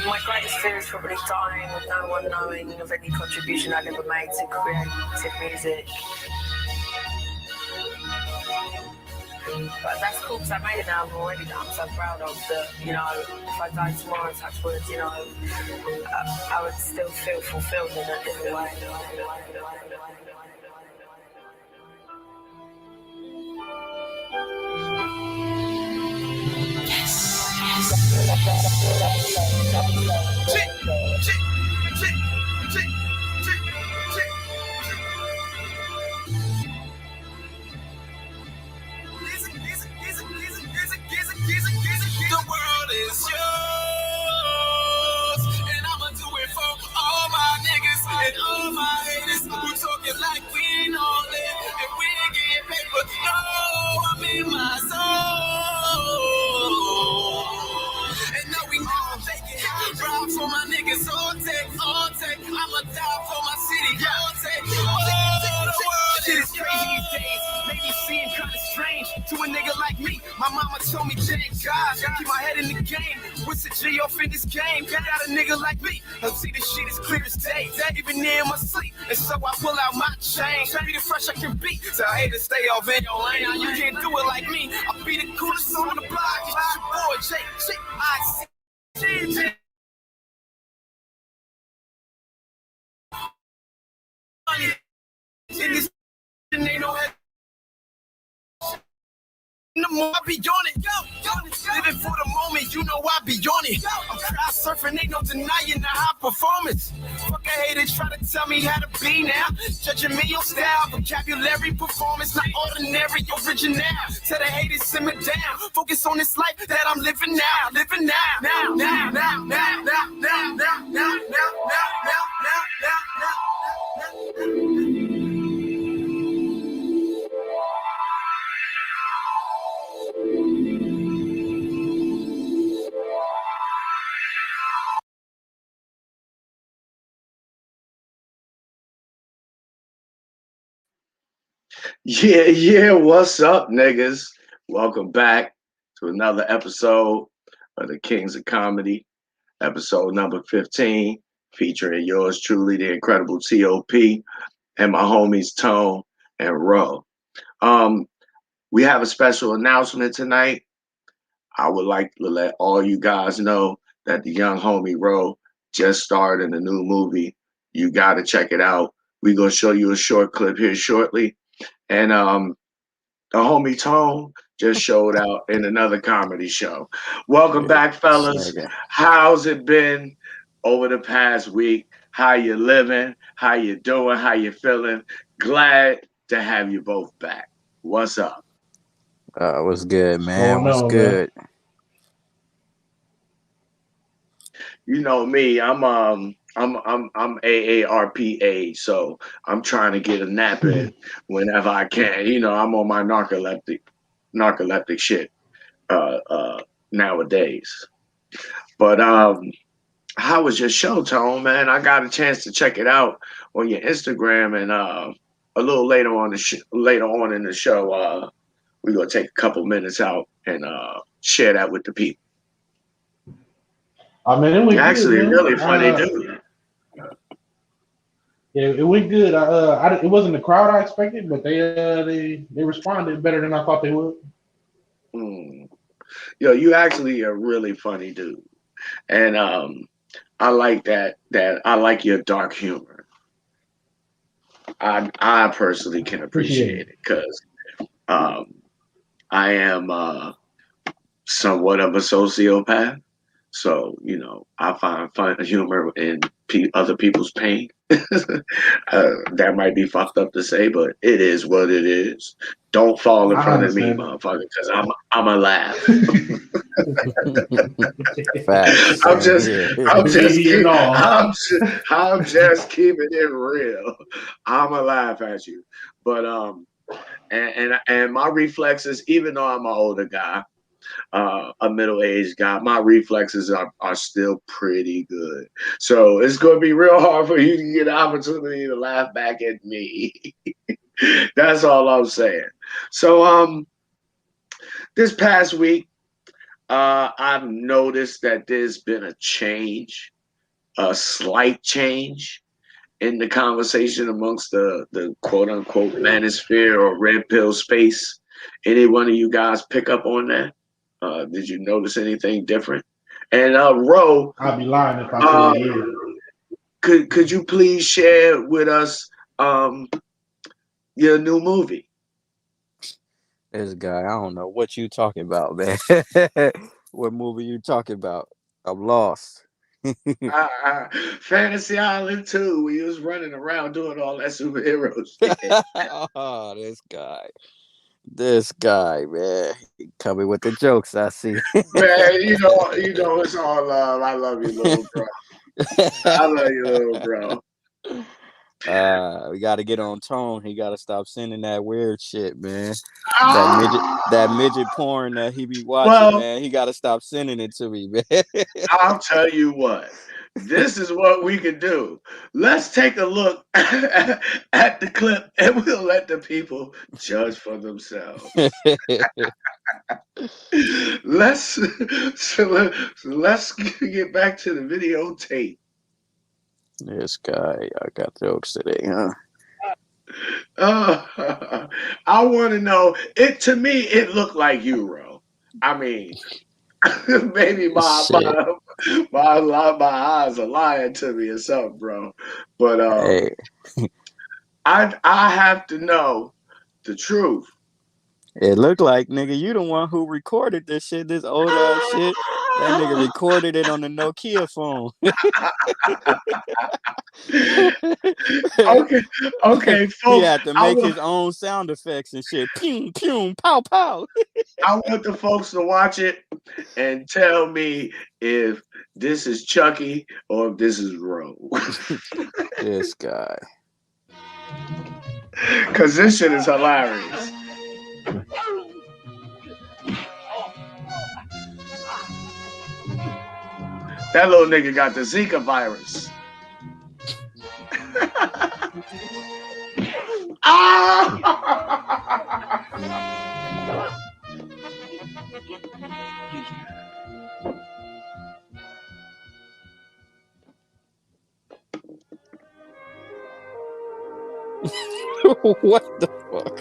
My greatest fear is probably dying with no one knowing of any contribution I've ever made to creative music. But that's cool because I made an album already that I'm so proud of that, you know, if I died tomorrow, touch wood, you know, I would still feel fulfilled in a way. The world is yours, and I'ma do it for all my niggas and all my haters who talking like we ain't all there and we ain't getting paper. No, I'm in my zone, and no, we never fake it. Ride for my niggas all day, all day. I'ma die for my city all day. Oh, the world is crazy these days. Maybe seem kinda strange to a nigga like me. My mama told me, thank God, keep my head in the game. What's the G off in this game? Got a nigga like me. I see this shit as clear as day, even in my sleep. And so I pull out my chain, be the fresh I can be. So I hate to stay off in your lane. Now you can't do it like me. I'll be the coolest on the block. It's your boy, Jake. I see. In this ain't no head. The more I be on it, living for the moment, you know I be on it. I'm crowd surfing, ain't no denying the high performance. Fuck a hater try to tell me how to be now. Judging me on style, vocabulary, performance, not ordinary, original. Tell the haters simmer down, focus on this life that I'm living now, living now, now, now, now, now, now, now, now, now, now, Yeah, what's up, niggas? Welcome back to another episode of the Kings of Comedy, episode number 15, featuring yours truly, the incredible T.O.P, and my homies Tone and Roe. We have a special announcement tonight. I would like to let all you guys know that the young homie Roe just starred in a new movie. You got to check it out. We're going to show you a short clip here shortly. And the homie Tone just showed out in another comedy show. Welcome back, fellas. How's it been over the past week? How you living? How you doing? How you feeling? Glad to have you both back. What's up? What's good, man? What's good? Man? You know me. I'm AARPA, so I'm trying to get a nap in whenever I can. You know, I'm on my narcoleptic shit nowadays. But how was your show, Tone, man? I got a chance to check it out on your Instagram, and a little later on in the show, we're gonna take a couple minutes out and share that with the people. I mean, it went actually good, really funny, dude. Yeah, it went good. It wasn't the crowd I expected, but they responded better than I thought they would. Yo, you actually a really funny dude, and I like that. I like your dark humor. I personally can appreciate it because I am somewhat of a sociopath. So, you know, I find fun humor in other people's pain. That might be fucked up to say, but it is what it is. Don't fall in front of me, motherfucker, because I'm a laugh. Facts. I'm just keeping it real. I'm a laugh at you, but and my reflexes, even though I'm an older guy, a middle-aged guy, my reflexes are still pretty good. So it's going to be real hard for you to get an opportunity to laugh back at me. That's all I'm saying. So this past week, I've noticed that there's been a change, a slight change in the conversation amongst the quote unquote manosphere or red pill space. Any one of you guys pick up on that? Did you notice anything different? And Roe, I'd be lying if I said yeah. Could you please share with us your new movie? This guy, I don't know what you talking about, man. What movie you talking about? I'm lost. Fantasy Island 2, where you was running around doing all that superhero shit. Oh, this guy, man, he coming with the jokes. I see. Man, it's all love. I love you, little bro. I love you, little bro. We got to get on Tone. He got to stop sending that weird shit, man. Ah! That midget porn that he be watching, man. He got to stop sending it to me, man. I'll tell you what. This is what we can do. Let's take a look at the clip, and we'll let the people judge for themselves. let's get back to the videotape. This guy, I got jokes today, huh? I want to know. To me, it looked like Euro. I mean, maybe my eyes are lying to me or something, bro. But Hey. I have to know the truth. It looked like, nigga, you the one who recorded this shit, this old ass shit. That nigga recorded it on the Nokia phone. Okay, folks. He had to make his own sound effects and shit. Pew, pew, pow, pow. I want the folks to watch it and tell me if this is Chucky or if this is Roe. This guy. Because this shit is hilarious. That little nigga got the Zika virus. What the fuck?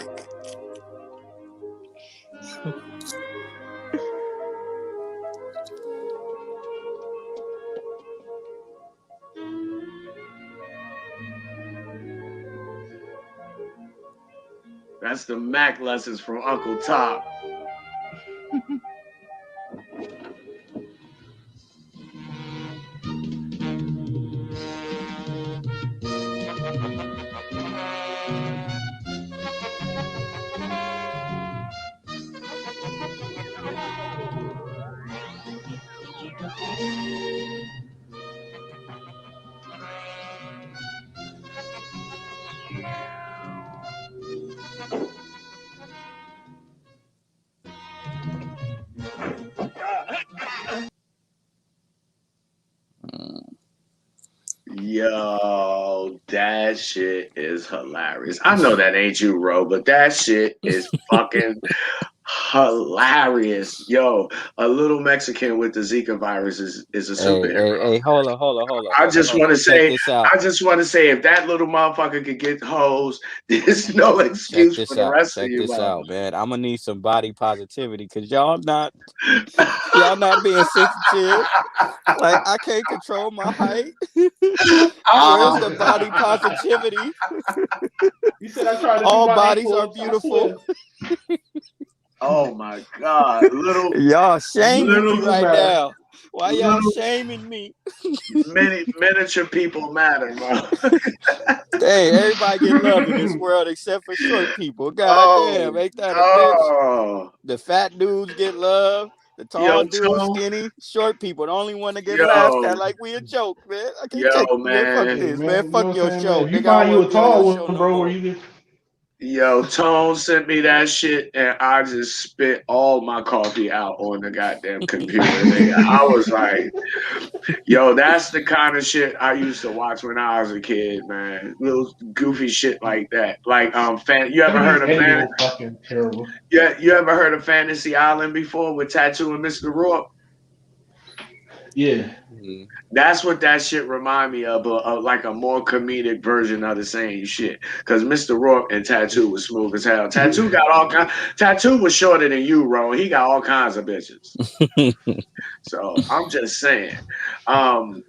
That's the Mac lessons from Uncle Top. Yo, that shit is hilarious. I know that ain't you, Ro, but that shit is fucking hilarious. Yo, a little Mexican with the Zika virus is a superhero. Hey, hold on. I just want to say, if that little motherfucker could get hoes, there's no excuse for the rest of you. Check this out, man. I'm gonna need some body positivity because y'all not being sensitive. Like, I can't control my height. Where's the body positivity? You said I tried to all bodies are beautiful. Oh my God, y'all shaming me right now. Why y'all shaming me? Miniature people matter, bro. Hey, everybody get love in this world except for short people. God damn, ain't that a bitch? The fat dudes get love. The tall dudes, skinny, short people. The only one that get laughed at like we a joke, man. I can't take man. Fuck this, man. Fuck your show. If you find you a tall one, bro, where you get. Yo, Tone sent me that shit, and I just spit all my coffee out on the goddamn computer. Nigga. I was like, yo, that's the kind of shit I used to watch when I was a kid, man. Little goofy shit like that. Like, you ever heard 30s of editing was fucking terrible. Yeah, you ever heard of Fantasy Island before with Tattoo and Mr. Rourke? Yeah. That's what that shit remind me of, like a more comedic version of the same shit. Because Mr. Rourke and Tattoo was smooth as hell. Tattoo got all kinds. Tattoo was shorter than you, Ro. He got all kinds of bitches. So I'm just saying. I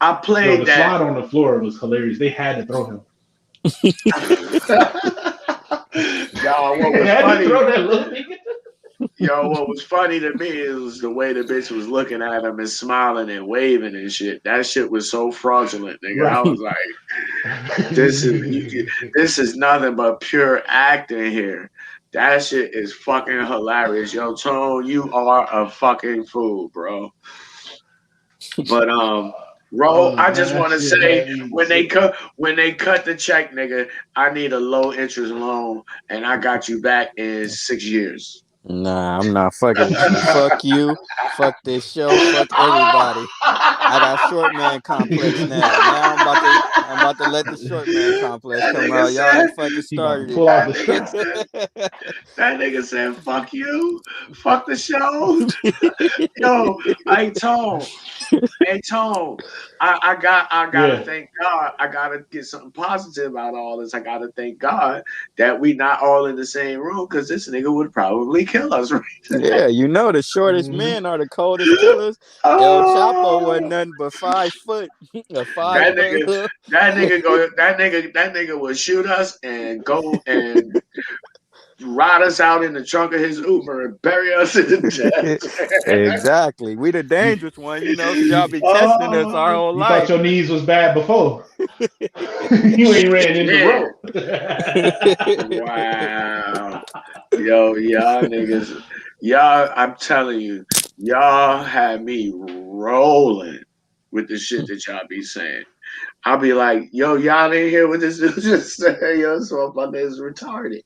Yo, played the that. slide on the floor was hilarious. They had to throw him. Y'all, what was They had to funny? throw that little nigga. Yo, what was funny to me is the way the bitch was looking at him and smiling and waving and shit. That shit was so fraudulent, nigga. I Right. was like, this is nothing but pure acting here. That shit is fucking hilarious. Yo, Tone, you are a fucking fool, bro. But Ro, I just That want to shit say had me when they sick. cut the check, nigga, I need a low interest loan, and I got you back in 6 years. Nah, I'm not fucking with you. Fuck you. Fuck this show. Fuck everybody. I got short man complex now. Now I'm about to let the short man complex That come nigga out. Y'all said, ain't fucking He about to started pull out that the nigga strap. said, that nigga said, fuck you, fuck the show. Yo, I told. Hey Tone, I gotta Yeah. thank God. I gotta get something positive out of all this. I gotta thank God that we not all in the same room because this nigga would probably kill us right Yeah, you know the shortest Mhm. men are the coldest killers. El Chapo wasn't Oh, nothing but 5 foot. A that 5 foot. nigga, that nigga would shoot us and go and ride us out in the trunk of his Uber and bury us in the desert. Exactly. We the You, dangerous one, you know, because y'all be testing us our Oh whole you thought life. your knees was bad before. You ain't ran in the shit. rope. Wow. Yo, I'm telling you, y'all had me rolling with the shit that y'all be saying. I'll be like, yo, y'all didn't hear what this dude just said. Yo, so my is retarded.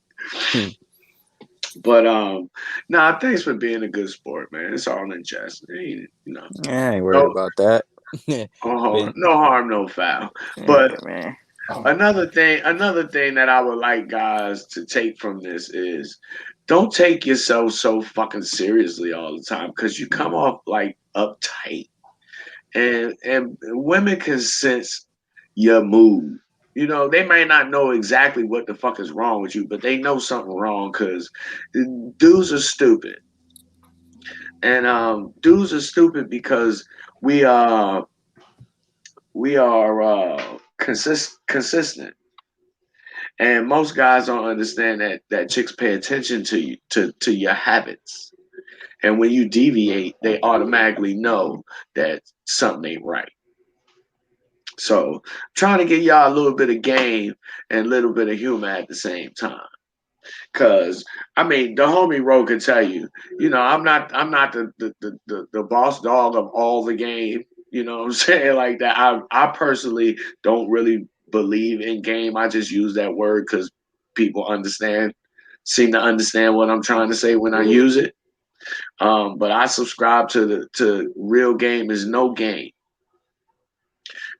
But nah, thanks for being a good sport, man. It's all in jest. You know, I ain't worried no, about that. Been, no harm, no foul. yeah, But man. another thing that I would like guys to take from this is don't take yourself so fucking seriously all the time because you come off like uptight, and women can sense your mood. You know, they may not know exactly what the fuck is wrong with you, but they know something wrong because dudes are stupid, and dudes are stupid because we uh we are consistent. And most guys don't understand that chicks pay attention to you to your habits. And when you deviate, they automatically know that something ain't right. So trying to get y'all a little bit of game and a little bit of humor at the same time. Cause I mean the homie Ro can tell you, I'm not the boss dog of all the game. You know what I'm saying? Like that. I personally don't really believe in game. I just use that word because people seem to understand what I'm trying to say when I use it. But I subscribe to real game is no game.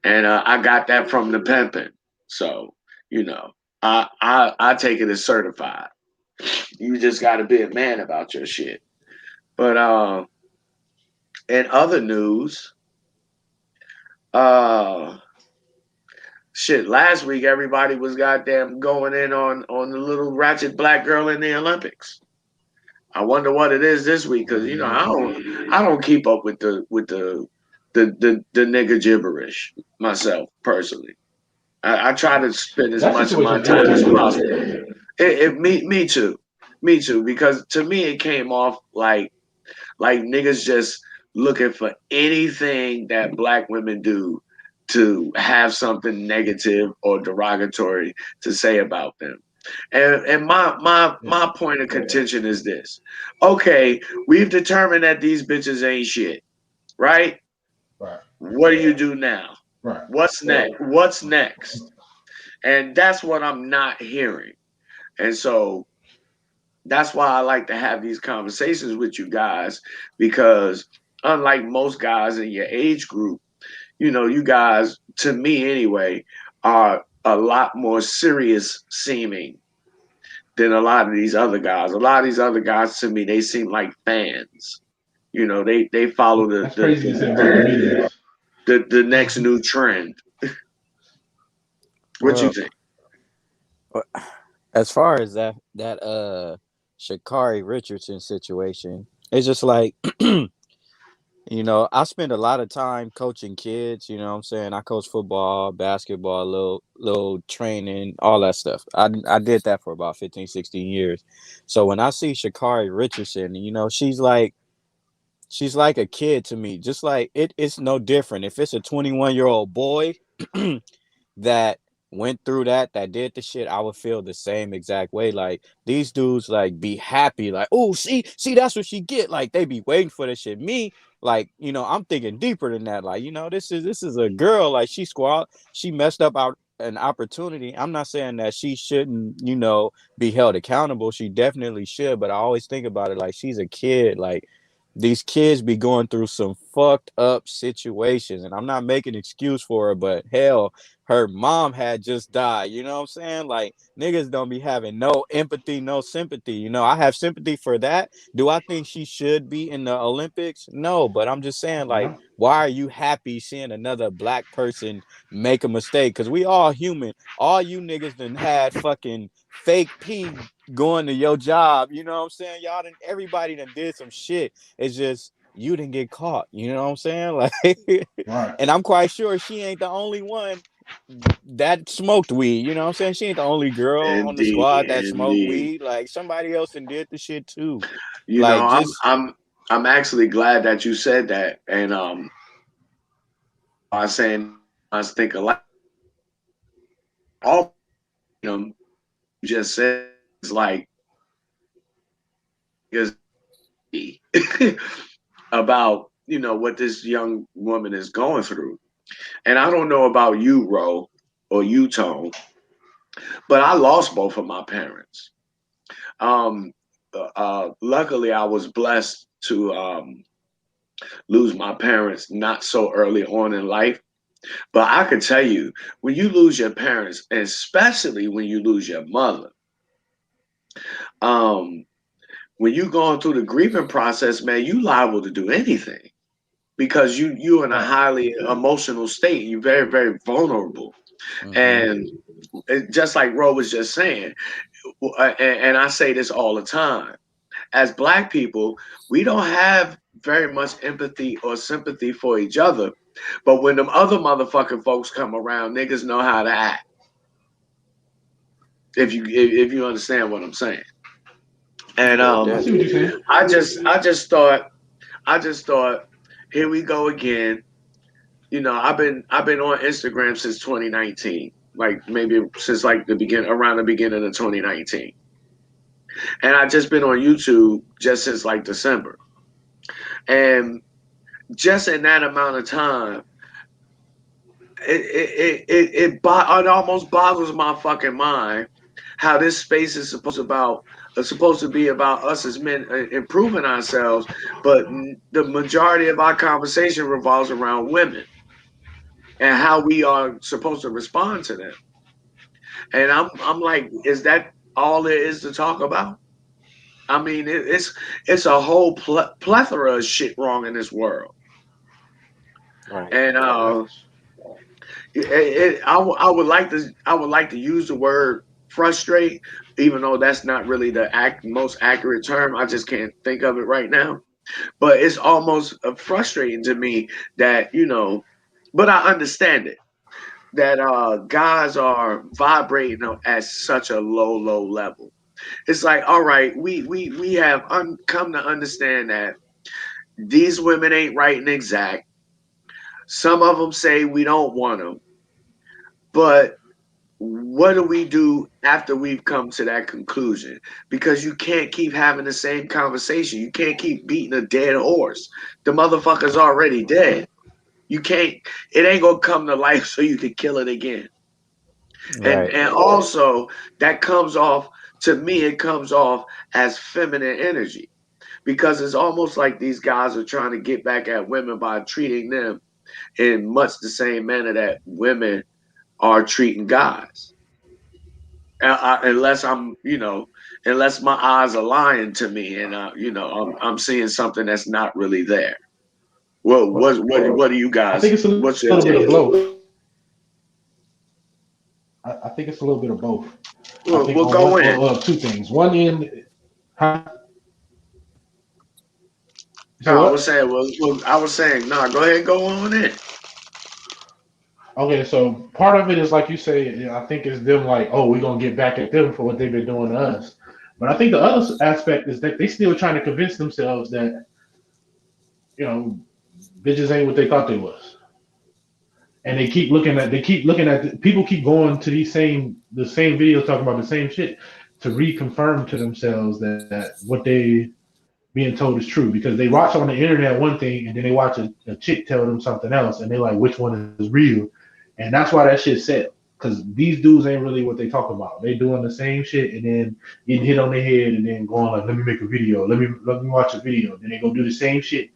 And I got that from the pimping. So, I take it as certified. You just got to be a man about your shit. But in other news, uh, shit, last week everybody was goddamn going in on the little ratchet black girl in the Olympics. I wonder what it is this week because I don't keep up with the nigga gibberish myself personally. I try to spend as That much of my situation time as irritated me. possible. Me too, me too. Because to me it came off like niggas just looking for anything that black women do to have something negative or derogatory to say about them. And Yeah. my point of contention is this. Okay, we've determined that these bitches ain't shit, right? Right. What do you do now? Right. What's next? What's next? And that's what I'm not hearing. And so that's why I like to have these conversations with you guys, because unlike most guys in your age group, you guys, to me anyway, are a lot more serious seeming than a lot of these other guys. A lot of these other guys, to me, they seem like fans. They follow That's crazy you say about comedians. the next new trend. What you Well, think? as far as that Sha'Carri Richardson situation, it's just like I spend a lot of time coaching kids, you know what I'm saying? I coach football, basketball, little training, all that stuff. I did that for about 15, 16 years. So when I see Sha'Carri Richardson, she's like a kid to me. Just like it's no different. If it's a 21-year-old boy that went through that did the shit, I would feel the same exact way. Like these dudes like be happy, like, oh, see, that's what she get. Like they be waiting for this shit. Me, like, I'm thinking deeper than that. Like, this is a girl, like she messed up an opportunity. I'm not saying that she shouldn't, be held accountable. She definitely should, but I always think about it like she's a kid. Like these kids be going through some fucked up situations, and I'm not making an excuse for her, but hell, her mom had just died. You know what I'm saying? Like niggas don't be having no empathy, no sympathy. I have sympathy for that. Do I think she should be in the Olympics? No, but I'm just saying, like, Yeah. why are you happy seeing another black person make a mistake? Because we all human. All you niggas done had fucking fake pee going to your job. You know what I'm saying? Everybody done did some shit. It's just you didn't get caught. You know what I'm saying? Like, Right. and I'm quite sure she ain't the only one that smoked weed. You know what I'm saying? She ain't the only girl on the Indeed, squad that smoked indeed. weed. Like somebody else and did the shit too. You know, Like I'm just I'm I'm actually glad that you said that, and I was saying I was thinking like all them just said is like is about what this young woman is going through. And I don't know about you, Ro, or you, Tone, but I lost both of my parents. Um, Luckily, I was blessed to lose my parents not so early on in life. But I could tell you, when you lose your parents, and especially when you lose your mother, um, when you going through the grieving process, man, you liable to do anything because you're in a Right. highly emotional state. You're very, very vulnerable. mhm. And just like Ro was just saying, and I say this all the time, as black people, we don't have very much empathy or sympathy for each other. But when them other motherfucking folks come around, niggas know how to act. If you understand what I'm saying. And Yeah, I see what you're definitely. saying. I just thought, here we go again. I've been on Instagram since 2019, like maybe since like around the beginning of 2019, and I just been on YouTube just since like December, and just in that amount of time, it almost boggles my fucking mind how this space is supposed to be about us as men improving ourselves, but the majority of our conversation revolves around women and how we are supposed to respond to them. And I'm like, is that all there is to talk about? I mean, it's a whole plethora of shit wrong in this world, Right. and Facts. I would like to use the word frustrate, even though that's not really the most accurate term. I just can't think of it right now. But it's almost frustrating to me that but I understand it, that guys are vibrating at such a low level. It's like, all right, we have come to understand that these women ain't right and exact. Some of them say we don't want them, but what do we do after we've come to that conclusion? Because you can't keep having the same conversation. You can't keep beating a dead horse. The motherfucker's already dead. You can't. It ain't gonna come to life so you can kill it again. And Right. and also that comes off to me it comes off as feminine energy because it's almost like these guys are trying to get back at women by treating them in much the same manner that women are treating guys. Unless unless my eyes are lying to me, and I'm seeing something that's not really there. Well, Well, what do you I guys? think it's a little What's bit your of take? both. I think it's a little bit of both. I think We'll on one, go in. two things. One end, huh? You No, say what? I was saying, no. Go ahead, go on in. Okay, so part of it is like you say. I think it's them like, oh, we're gonna get back at them for what they've been doing to us. But I think the other aspect is that they still trying to convince themselves that you know bitches ain't what they thought they was, and they keep looking at people keep going to the same videos talking about the same shit to reconfirm to themselves that what they being told is true because they watch on the internet one thing and then they watch a chick tell them something else and they like which one is real, and that's why that shit set because these dudes ain't really what they talk about. They doing the same shit and then getting hit on the head and then going like, let me make a video, let me watch a video. Then they go do the same shit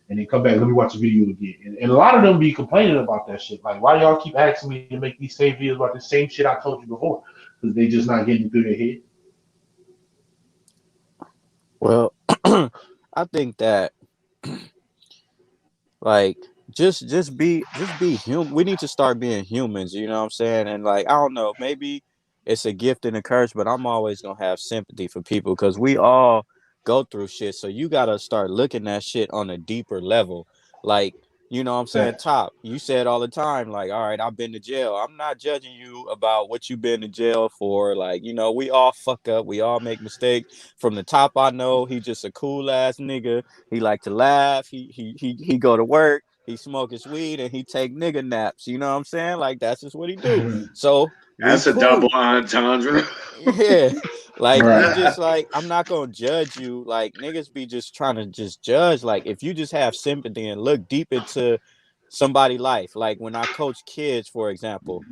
and then come back, let me watch a video again. And a lot of them be complaining about that shit. Like, why y'all keep asking me to make these same videos about the same shit I told you before? Because they just not getting through their head. Well, I think that like just be human. We need to start being humans, you know what I'm saying? And like I don't know, maybe it's a gift and a curse, but I'm always gonna have sympathy for people because we all go through shit. So you gotta start looking at shit on a deeper level. Like, you know what I'm saying? Facts. Top, you said all the time, like, all right, I've been to jail. I'm not judging you about what you've been to jail for. Like, we all fuck up, we all make mistakes. From the top, I know he just a cool ass nigga. He like to laugh. He go to work. He smoke his weed and he take nigga naps. You know what I'm saying? Like that's just what he do. So we That's a double cool. entendre. Yeah. Like we Right. just like I'm not gonna judge you. Like niggas be just trying to just judge. Like if you just have sympathy and look deep into somebody' life. Like when I coach kids, for example,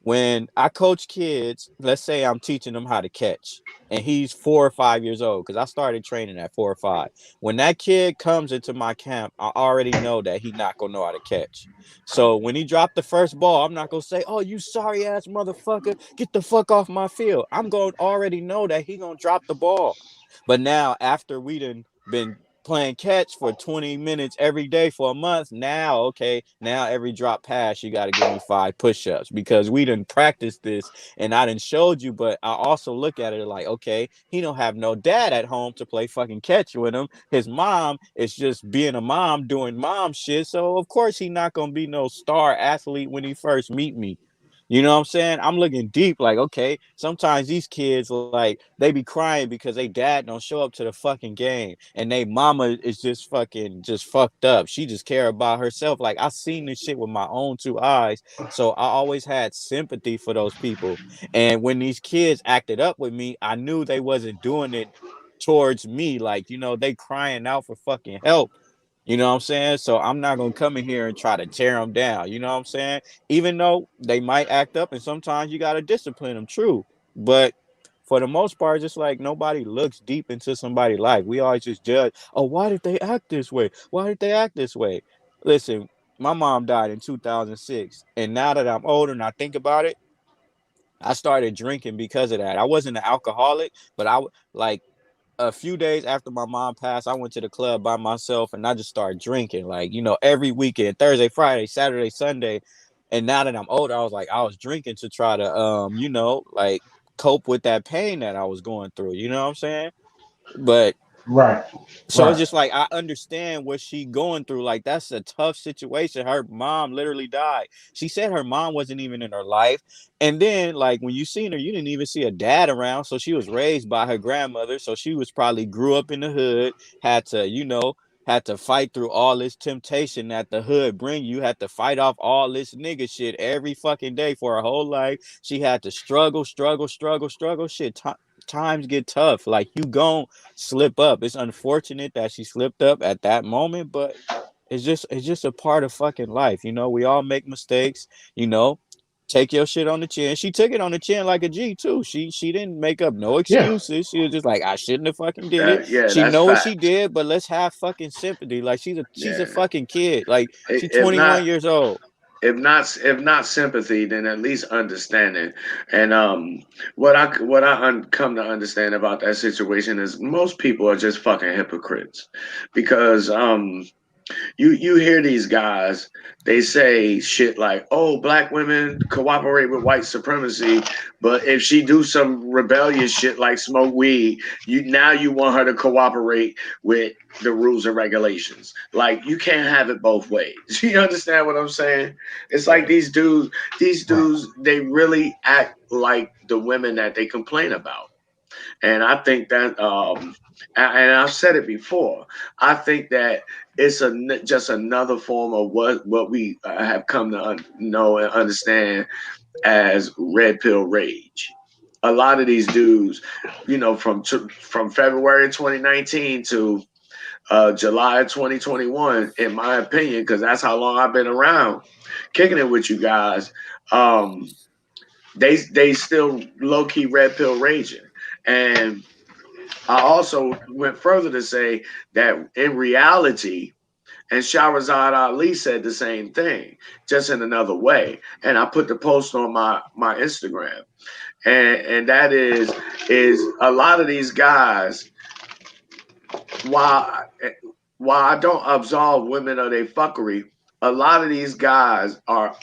when I coach kids, let's say I'm teaching them how to catch, and he's 4 or 5 years old because I started training at 4 or 5. When that kid comes into my camp, I already know that he not gonna know how to catch. So when he dropped the first ball, I'm not gonna say, "Oh, you sorry ass motherfucker, get the fuck off my field." I'm gonna already know that he gonna drop the ball. But now after we done been playing catch for 20 minutes every day for a month, now okay, now every drop pass you got to give me 5 push-ups because we didn't practice this and I didn't showed you. But I also look at it like, okay, he don't have no dad at home to play fucking catch with him. His mom is just being a mom doing mom shit, so of course he not gonna be no star athlete when he first meet me. You know what I'm saying? I'm looking deep, like, okay, sometimes these kids, like, they be crying because they dad don't show up to the fucking game and they mama is just fucking just fucked up. She just care about herself. Like, I seen this shit with my own 2 eyes. So I always had sympathy for those people. And when these kids acted up with me, I knew they wasn't doing it towards me. Like, they crying out for fucking help. You know what I'm saying? So I'm not gonna come in here and try to tear them down. You know what I'm saying? Even though they might act up, and sometimes you gotta discipline them. True, but for the most part, just like nobody looks deep into somebody's life. We always just judge. Oh, why did they act this way? Why did they act this way? Listen, my mom died in 2006, and now that I'm older and I think about it, I started drinking because of that. I wasn't an alcoholic, but like a few days after my mom passed, I went to the club by myself and I just started drinking, like, every weekend, Thursday, Friday, Saturday, Sunday. And now that I'm older, I was drinking to try to, like cope with that pain that I was going through. You know what I'm saying? But Right. so it's Right. just like I understand what she going through. Like that's a tough situation. Her mom literally died. She said her mom wasn't even in her life. And then like when you seen her, you didn't even see a dad around. So she was raised by her grandmother. So she was probably grew up in the hood, had to, had to fight through all this temptation that the hood bring you, had to fight off all this nigga shit every fucking day for her whole life. She had to struggle, struggle, struggle, struggle. Shit, times get tough. Like you gon' slip up. It's unfortunate that she slipped up at that moment, but it's just a part of fucking life. We all make mistakes, you know. take your shit on the chin. She took it on the chin like a G too. She didn't make up no Yeah. excuses. She was just like, I shouldn't have fucking did it. Yeah, She that's know what fact. she did, but let's have fucking sympathy. Like she's a Yeah. fucking kid. Like she's If 21 not, years old. if not sympathy, then at least understanding. And what I come to understand about that situation is most people are just fucking hypocrites, because you hear these guys, they say shit like, oh, black women cooperate with white supremacy, but if she do some rebellious shit like smoke weed, you want her to cooperate with the rules and regulations. Like, you can't have it both ways. You understand what I'm saying? It's like these dudes, they really act like the women that they complain about. And I think that, and I've said it before, I think that it's just another form of what we have come to know and understand as red pill rage. A lot of these dudes, from February 2019 to July 2021, in my opinion, because that's how long I've been around kicking it with you guys, they still low key red pill raging. And I also went further to say that in reality, and Shahrazad Ali said the same thing, just in another way. And I put the post on my Instagram, and that is a lot of these guys. While I don't absolve women of their fuckery, a lot of these guys are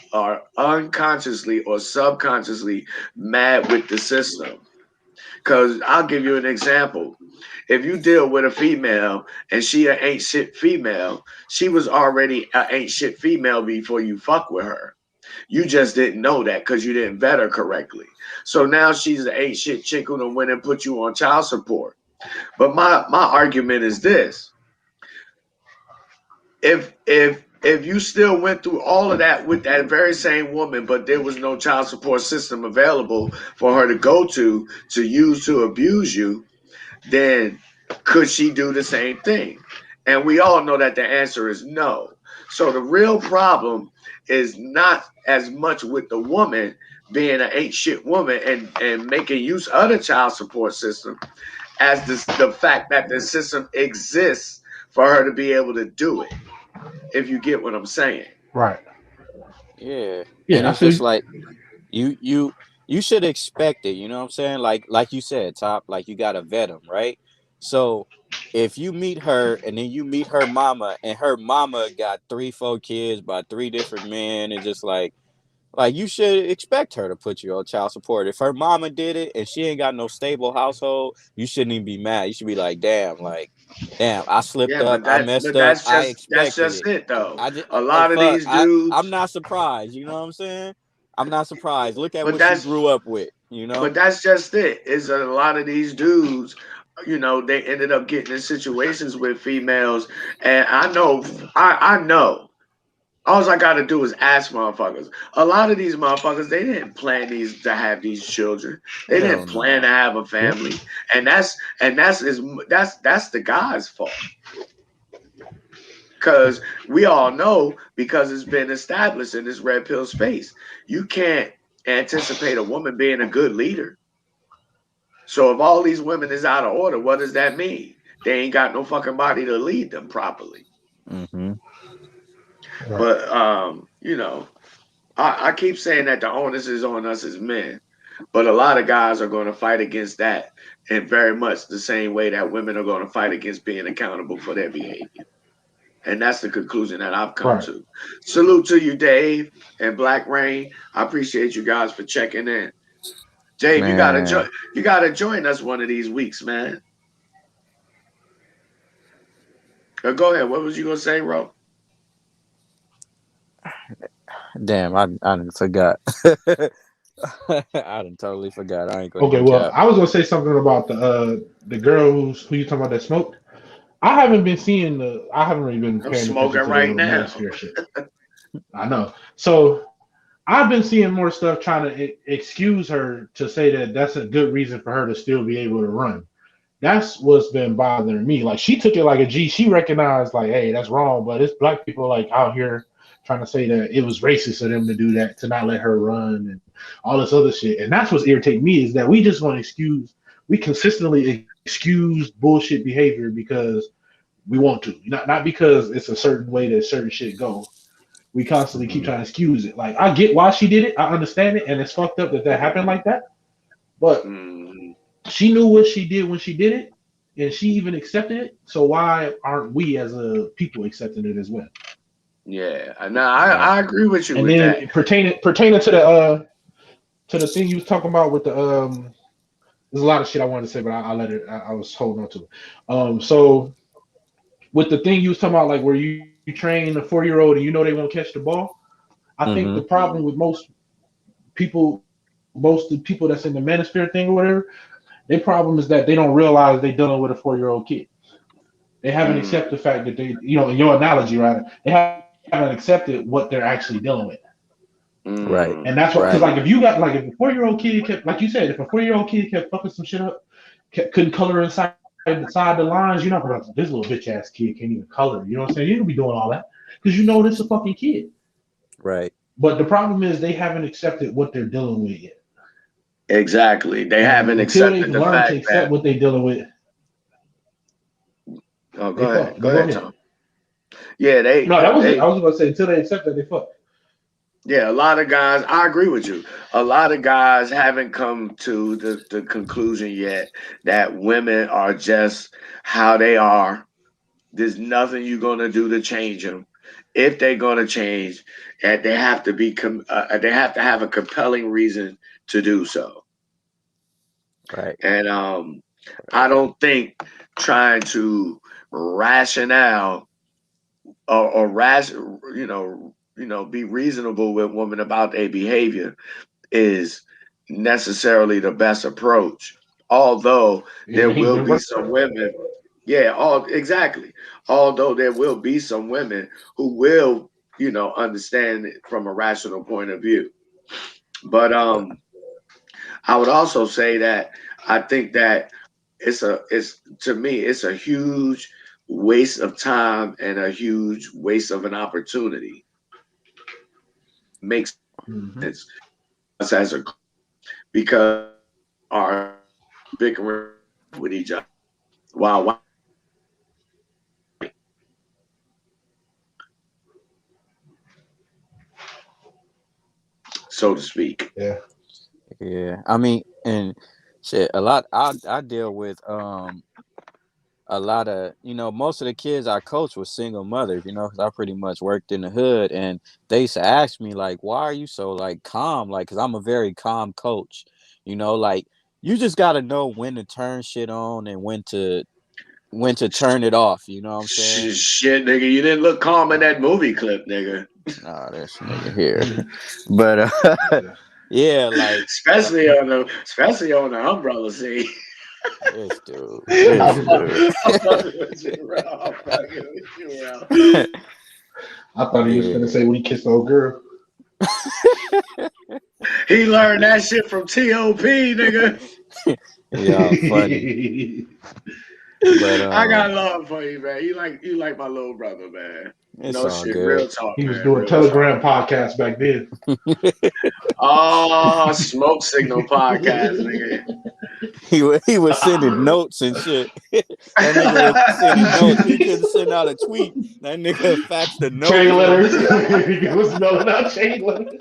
unconsciously or subconsciously mad with the system. Because I'll give you an example. If you deal with a female and she an ain't shit female, she was already an ain't shit female before you fuck with her. You just didn't know that because you didn't vet her correctly. So now she's an ain't shit chick who done went and put you on child support. But my argument is this: if you still went through all of that with that very same woman, but there was no child support system available for her to go to use to abuse you, then could she do the same thing? And we all know that the answer is no. So the real problem is not as much with the woman being an ain't shit woman and making use of the child support system as the fact that the system exists for her to be able to do it. If you get what I'm saying. Right. Yeah. And Yeah, I it's just see. like you should expect it, you know what I'm saying? Like you said, Top, like you gotta vet them, right? So if you meet her and then you meet her mama and her mama got 3, 4 kids by 3 different men, and just like you should expect her to put you on child support. If her mama did it and she ain't got no stable household, you shouldn't even be mad. You should be like, damn, I slipped Yeah, up, I messed up, I that's expected just it. it though. I just A lot of fuck. these I'm dudes, not surprised. You know what I'm saying? I'm not surprised. Look at but what she grew up with. You know. that's just it. Is a lot of these dudes, they ended up getting in situations with females, and I know. All I got to do is ask motherfuckers. A lot of these motherfuckers, they didn't plan to have these children. They Hell didn't plan to no. have a family, and that's the guy's fault. Because we all know, because it's been established in this red pill space, you can't anticipate a woman being a good leader. So if all these women is out of order, what does that mean? They ain't got no fucking body to lead them properly. Mm-hmm. Right. But I keep saying that the onus is on us as men, but a lot of guys are going to fight against that in very much the same way that women are going to fight against being accountable for their behavior. And that's the conclusion that I've come Right. to. Salute to you, Dave and Black Rain. I appreciate you guys for checking in. Dave, Man, you gotta join us one of these weeks, man. Go ahead. What was you gonna say, Ro? damn, I done forgot. I done totally forgot. I ain't gonna Okay, even well, cap. I was gonna say something about the girl who you talking about that smoked. I haven't really been I'm paying attention smoking to the right little now. manosphere shit. I know. So I've been seeing more stuff trying to excuse her to say that that's a good reason for her to still be able to run. That's what's been bothering me. Like she took it like a G. She recognized like, hey, that's wrong, but it's black people like out here trying to say that it was racist of them to do that, to not let her run and all this other shit. And that's what's irritating me is that we just want to we consistently excuse bullshit behavior because we want to, not because it's a certain way that certain shit go. We constantly keep trying to excuse it. Like, I get why she did it, I understand it, and it's fucked up that that happened like that. But she knew what she did when she did it, and she even accepted it. So why aren't we as a people accepting it as well? Yeah, no, I agree with you And with then that. pertaining to the thing you was talking about with the there's a lot of shit I wanted to say, but I let it. I was holding on to it. So with the thing you was talking about, like where you train a 4-year-old and you know they won't catch the ball, I think the problem with most of the people that's in the manosphere thing or whatever, their problem is that they don't realize they're dealing with a 4-year-old kid. They haven't accepted the fact that they, in your analogy, right? They haven't accepted what they're actually dealing with. Right. And that's what, because like if you got like if a 4-year-old kid kept, like you said, if a 4-year-old kid kept fucking some shit up, couldn't color inside the lines, you're not gonna be like, this little bitch ass kid can't even color. You know what I'm saying? You don't be doing all that because you know this is a fucking kid. Right. But the problem is they haven't accepted what they're dealing with yet. Exactly. They And haven't until they've accepted the learned to fact accept that. what they're dealing with, Oh, they fuck. go But go ahead, ahead. Tom. Yeah, No, that was it. they I was gonna say until they accept that they fuck. yeah, a lot of guys, I agree with you. A lot of guys haven't come to the conclusion yet that women are just how they are. There's nothing you're going to do to change them. If they're going to change, that they have to they have to have a compelling reason to do so. Right. And I don't think trying to rationale or be reasonable with women about their behavior is necessarily the best approach. Although It there ain't will been be working. some women, yeah, all exactly. Although there will be some women who will, understand it from a rational point of view. But I would also say that I think that it's to me it's a huge waste of time and a huge waste of an opportunity. Makes Mm-hmm. sense us as a because are bickering with each other. Wow, so to speak. Yeah. Yeah. I mean, and shit, a lot. I deal with a lot of, most of the kids I coach were single mothers, because I pretty much worked in the hood, and they used to ask me like, why are you so like calm? Like, cause I'm a very calm coach, like you just got to know when to turn shit on and when to turn it off. You know what I'm saying? Shit, nigga, you didn't look calm in that movie clip, nigga. Nah, this nigga here, but Yeah. yeah, like Especially on the umbrella scene. this dude, this dude. I'm fucking with you, bro. I'm fucking with you, bro. I thought he was gonna Yeah. say when he kissed the old girl. He learned that shit from T.O.P, nigga. Yeah, funny, but I got love for you, man. You like my little brother, man. it's No all shit, good. real talk, He was man, doing real talk. Telegram podcasts back then. Oh, smoke signal podcast, nigga. He was sending notes and shit. That nigga was sending notes. He couldn't send out a tweet. That nigga faxed the note Chain to him. letters. He was smelling out chain letters.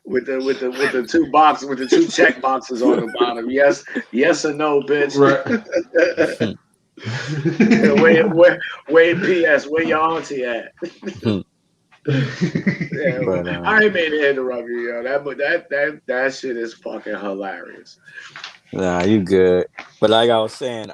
with the two check boxes on the bottom. Yes or no, bitch. Right. Where PS, where your auntie at? Yeah, But I ain't mean to interrupt you, yo. That shit is fucking hilarious. nah, you good. But like I was saying,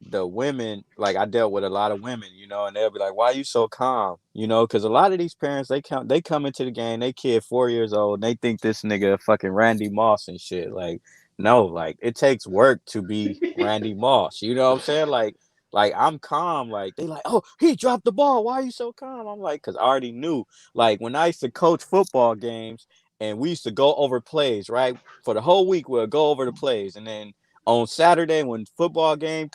the women, like I dealt with a lot of women, and they'll be like, "Why are you so calm?" Because a lot of these parents, they come into the game, they kid 4 years old, and they think this nigga fucking Randy Moss and shit. Like, no, like it takes work to be Randy Moss. You know what I'm saying? Like I'm calm. Like they like, "Oh, he dropped the ball. Why are you so calm?" I'm like, because I already knew. Like when I used to coach football games, and we used to go over plays, right? For the whole week, we'll go over the plays, and then on Saturday when football time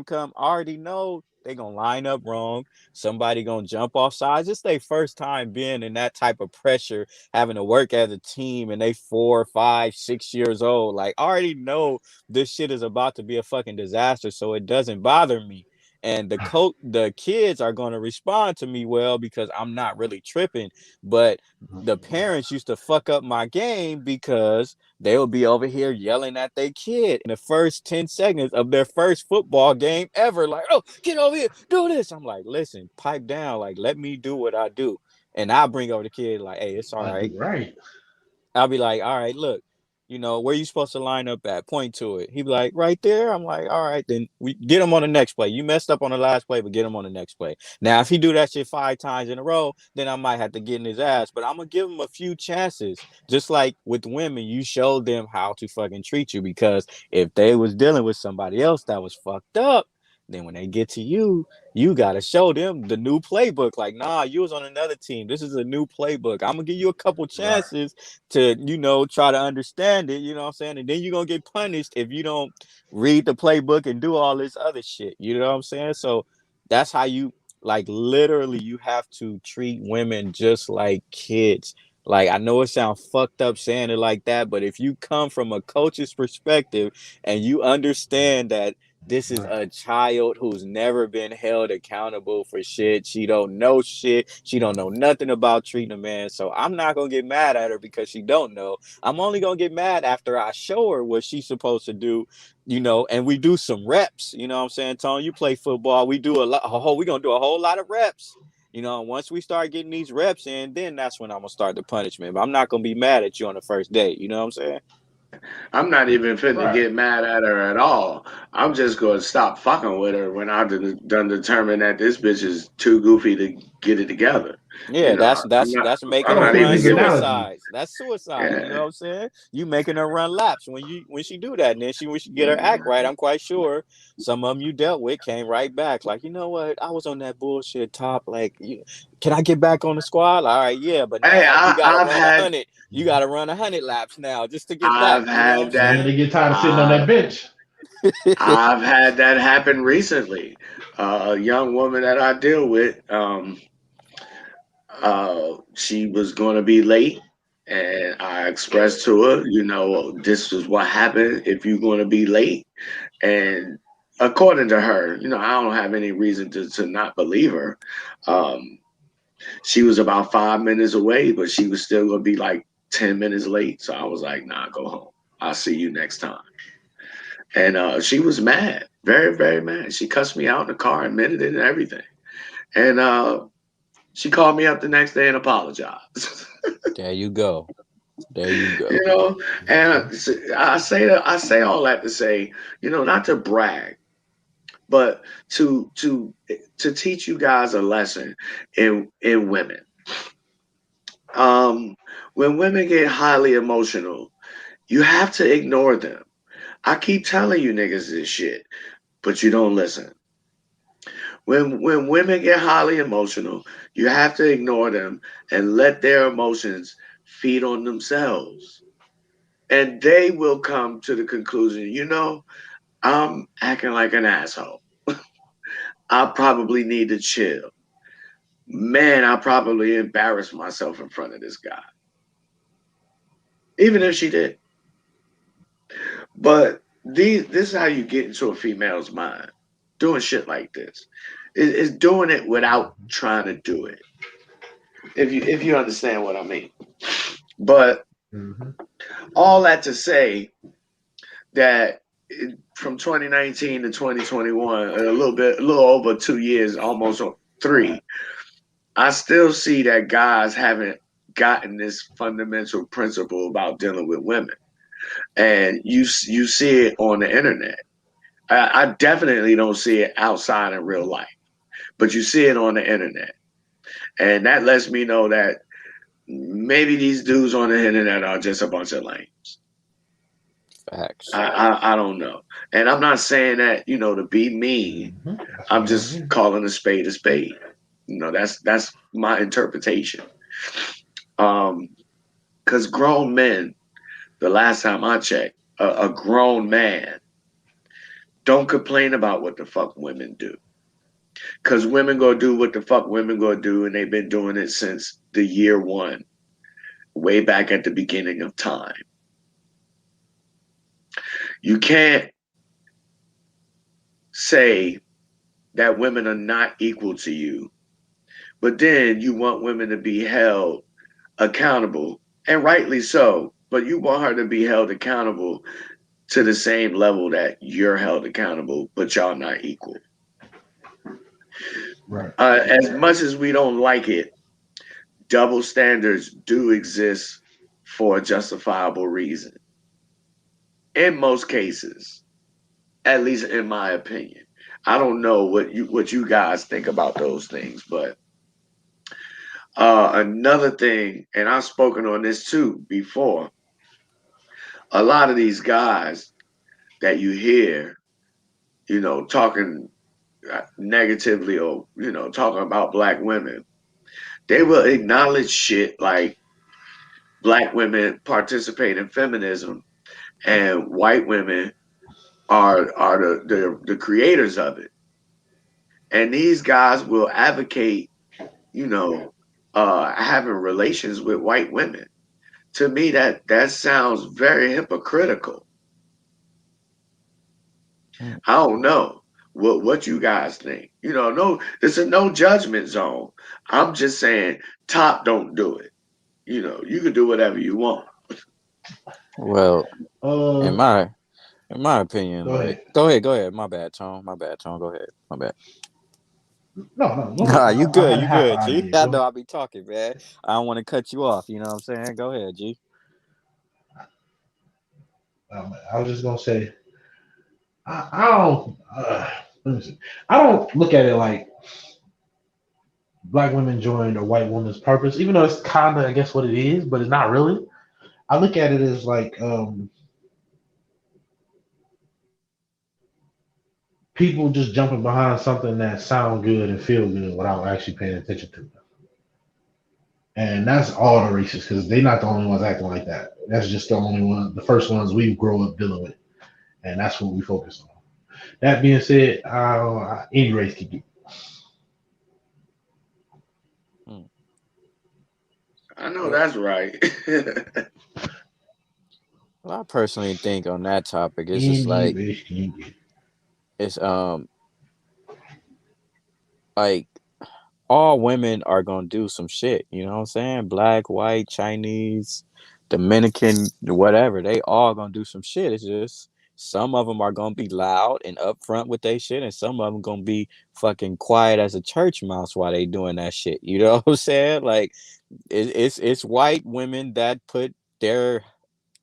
come, I already know They gonna line up wrong. Somebody gonna jump off sides. It's their first time being in that type of pressure, having to work as a team, and they 4, 5, 6 years old. Like, I already know this shit is about to be a fucking disaster, so it doesn't bother me. And the kids are gonna respond to me well because I'm not really tripping. But the parents used to fuck up my game because they will be over here yelling at their kid in the first 10 seconds of their first football game ever. Like, oh, get over here, do this. I'm like, listen, pipe down. Like, let me do what I do. And I'll bring over the kid, like, hey, it's all right. Right. I'll be like, all right, look, where you supposed to line up at? Point to it. He'd be like, right there. I'm like, all right, then we get him on the next play. You messed up on the last play, but get him on the next play. Now, if he do that shit 5 times in a row, then I might have to get in his ass. But I'm gonna give him a few chances. Just like with women, you show them how to fucking treat you, because if they was dealing with somebody else that was fucked up, then when they get to you, you gotta show them the new playbook. Like, nah, you was on another team. This is a new playbook. I'm gonna give you a couple chances to, try to understand it, you know what I'm saying? And then you're gonna get punished if you don't read the playbook and do all this other shit. You know what I'm saying? So that's how you, like, literally you have to treat women just like kids. Like, I know it sounds fucked up saying it like that, but if you come from a coach's perspective and you understand that this is a child who's never been held accountable for shit. She don't know shit. She don't know nothing about treating a man. So I'm not going to get mad at her because she don't know. I'm only going to get mad after I show her what she's supposed to do, and we do some reps. You know what I'm saying, Tone? You play football. We do we're going to do a whole lot of reps. Once we start getting these reps in, then that's when I'm going to start the punishment. But I'm not going to be mad at you on the first date. You know what I'm saying? I'm not even finna get mad at her at all. I'm just gonna stop fucking with her when I've done determined that this bitch is too goofy to get it together. Yeah, that's I'm not. making I'm her not run even Perfect giving. analogy. suicides. That's suicide. You know Yeah. what I'm saying? You making her run laps when she do that, and then when she get her act right, I'm quite sure some of them you dealt with came right back. Like, you know what? I was on that bullshit top. Like, can I get back on the squad? All right, yeah, but Hey, now you gotta I've run a had. hundred. You gotta run 100 laps now just to get back. I've You know what I'm had And that. then saying? they get tired of sitting on Uh, that bench. I've had that happen recently. A young woman that I deal with, she was going to be late, and I expressed to her, this is what happened if you're going to be late. And according to her, I don't have any reason to not believe her. Um, she was about 5 minutes away, but she was still going to be like 10 minutes late. So I was like, nah, go home. I'll see you next time. And she was mad, very, very mad. She cussed me out in the car, admitted it and everything. And she called me up the next day and apologized. There you go. There you you go. know, and I say all that to say, not to brag, but to teach you guys a lesson in women. When women get highly emotional, you have to ignore them. I keep telling you niggas this shit, but you don't listen. When women get highly emotional, you have to ignore them and let their emotions feed on themselves. And they will come to the conclusion, I'm acting like an asshole. I probably need to chill. Man, I probably embarrassed myself in front of this guy. Even if she did. But this is how you get into a female's mind. Doing shit like this. Is doing it without trying to do it. If you understand what I mean. But all that to say that from 2019 to 2021, a little over 2 years, almost 3, I still see that guys haven't gotten this fundamental principle about dealing with women, and you see it on the internet. I definitely don't see it outside in real life, but you see it on the internet, and that lets me know that maybe these dudes on the internet are just a bunch of lames. Facts. I don't know, and I'm not saying that to be mean. I'm just calling a spade a spade. That's my interpretation. Because grown men, the last time I checked, a grown man don't complain about what the fuck women do. Because women gonna do what the fuck women gonna do, and they've been doing it since the year one, way back at the beginning of time. You can't say that women are not equal to you, but then you want women to be held accountable, and rightly so, but you want her to be held accountable to the same level that you're held accountable, but y'all not equal. Right. As much as we don't like it, double standards do exist for a justifiable reason. In most cases, at least in my opinion. I don't know what you guys think about those things, but another thing, and I've spoken on this too before, a lot of these guys that you hear, talking negatively or, talking about black women, they will acknowledge shit like black women participate in feminism and white women are the creators of it. And these guys will advocate, having relations with white women. To me, that sounds very hypocritical. I don't know what you guys think. No, this is no judgment zone. I'm just saying, Top don't do it. You can do whatever you want. Well, in my opinion, go like, go ahead. My bad, Tone. Go ahead. My bad. No. Nah, you I had good. a You half good, G. idea. I know I be talking, man. I don't want to cut you off. You know what I'm saying? Go ahead, G. I was just gonna say, I don't. Let me see. I don't look at it like black women joined a white woman's purpose, even though it's kind of, I guess, what it is, but it's not really. I look at it as like people just jumping behind something that sound good and feel good without actually paying attention to it. And that's all the races, because they're not the only ones acting like that. That's just the first ones we grow up dealing with, and that's what we focus on. That being said, any race can get. I know that's right. Well, I personally think on that topic, it's just Any like race can get. it's like all women are gonna do some shit. You know what I'm saying? Black, white, Chinese, Dominican, whatever. They all gonna do some shit. It's just some of them are gonna be loud and upfront with their shit, and some of them gonna be fucking quiet as a church mouse while they doing that shit. You know what I'm saying? Like it's white women that put their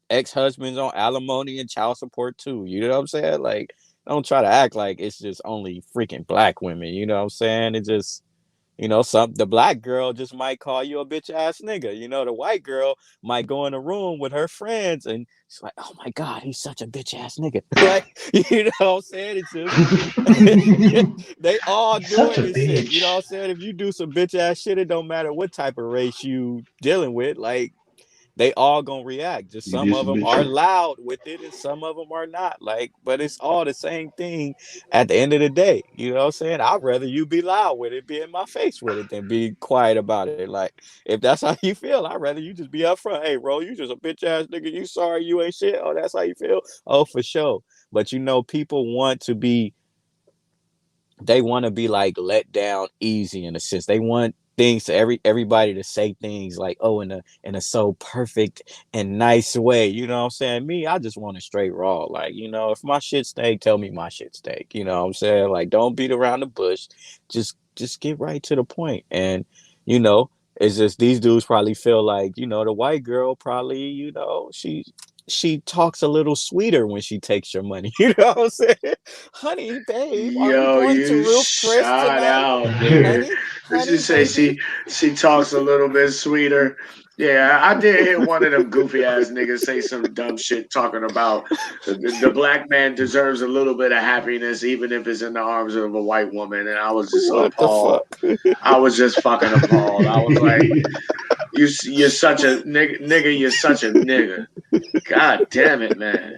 ex-husbands on alimony and child support too. You know what I'm saying? Like, don't try to act like it's just only freaking black women. You know what I'm saying? It just, the black girl just might call you a bitch ass nigga. The white girl might go in a room with her friends and she's like, oh my God, he's such a bitch ass nigga. Like, you know what I'm saying? It's just, they all doing this shit. You know what I'm saying? If you do some bitch ass shit, it don't matter what type of race you dealing with. Like, they all gonna react. Just some of them are loud with it and some of them are not. Like, but it's all the same thing at the end of the day. You know what I'm saying? I'd rather you be loud with it, be in my face with it, than be quiet about it. Like, if that's how you feel, I'd rather you just be upfront. Hey, bro, you just a bitch ass nigga. You sorry you ain't shit. Oh, that's how you feel? Oh, for sure. But people want to be, they want to be like let down easy in a sense. They want things to everybody to say things like, oh, in a so perfect and nice way. You know what I'm saying? Me, I just want it straight raw. Like, if my shit steak, tell me my shit steak. You know what I'm saying? Like, don't beat around the bush. Just get right to the point. And, it's just these dudes probably feel like, the white girl probably, she talks a little sweeter when she takes your money. You know what I'm saying? Honey, babe, are we Yo, going to you Roof Chris shot tonight? out, nigga. Honey, She say baby. she talks a little bit sweeter. Yeah, I did hear one of them goofy ass niggas say some dumb shit talking about the black man deserves a little bit of happiness, even if it's in the arms of a white woman. And I was just What the appalled. fuck? I was just fucking appalled. I was like, you're such a nigga. You're such a nigga. God damn it, man.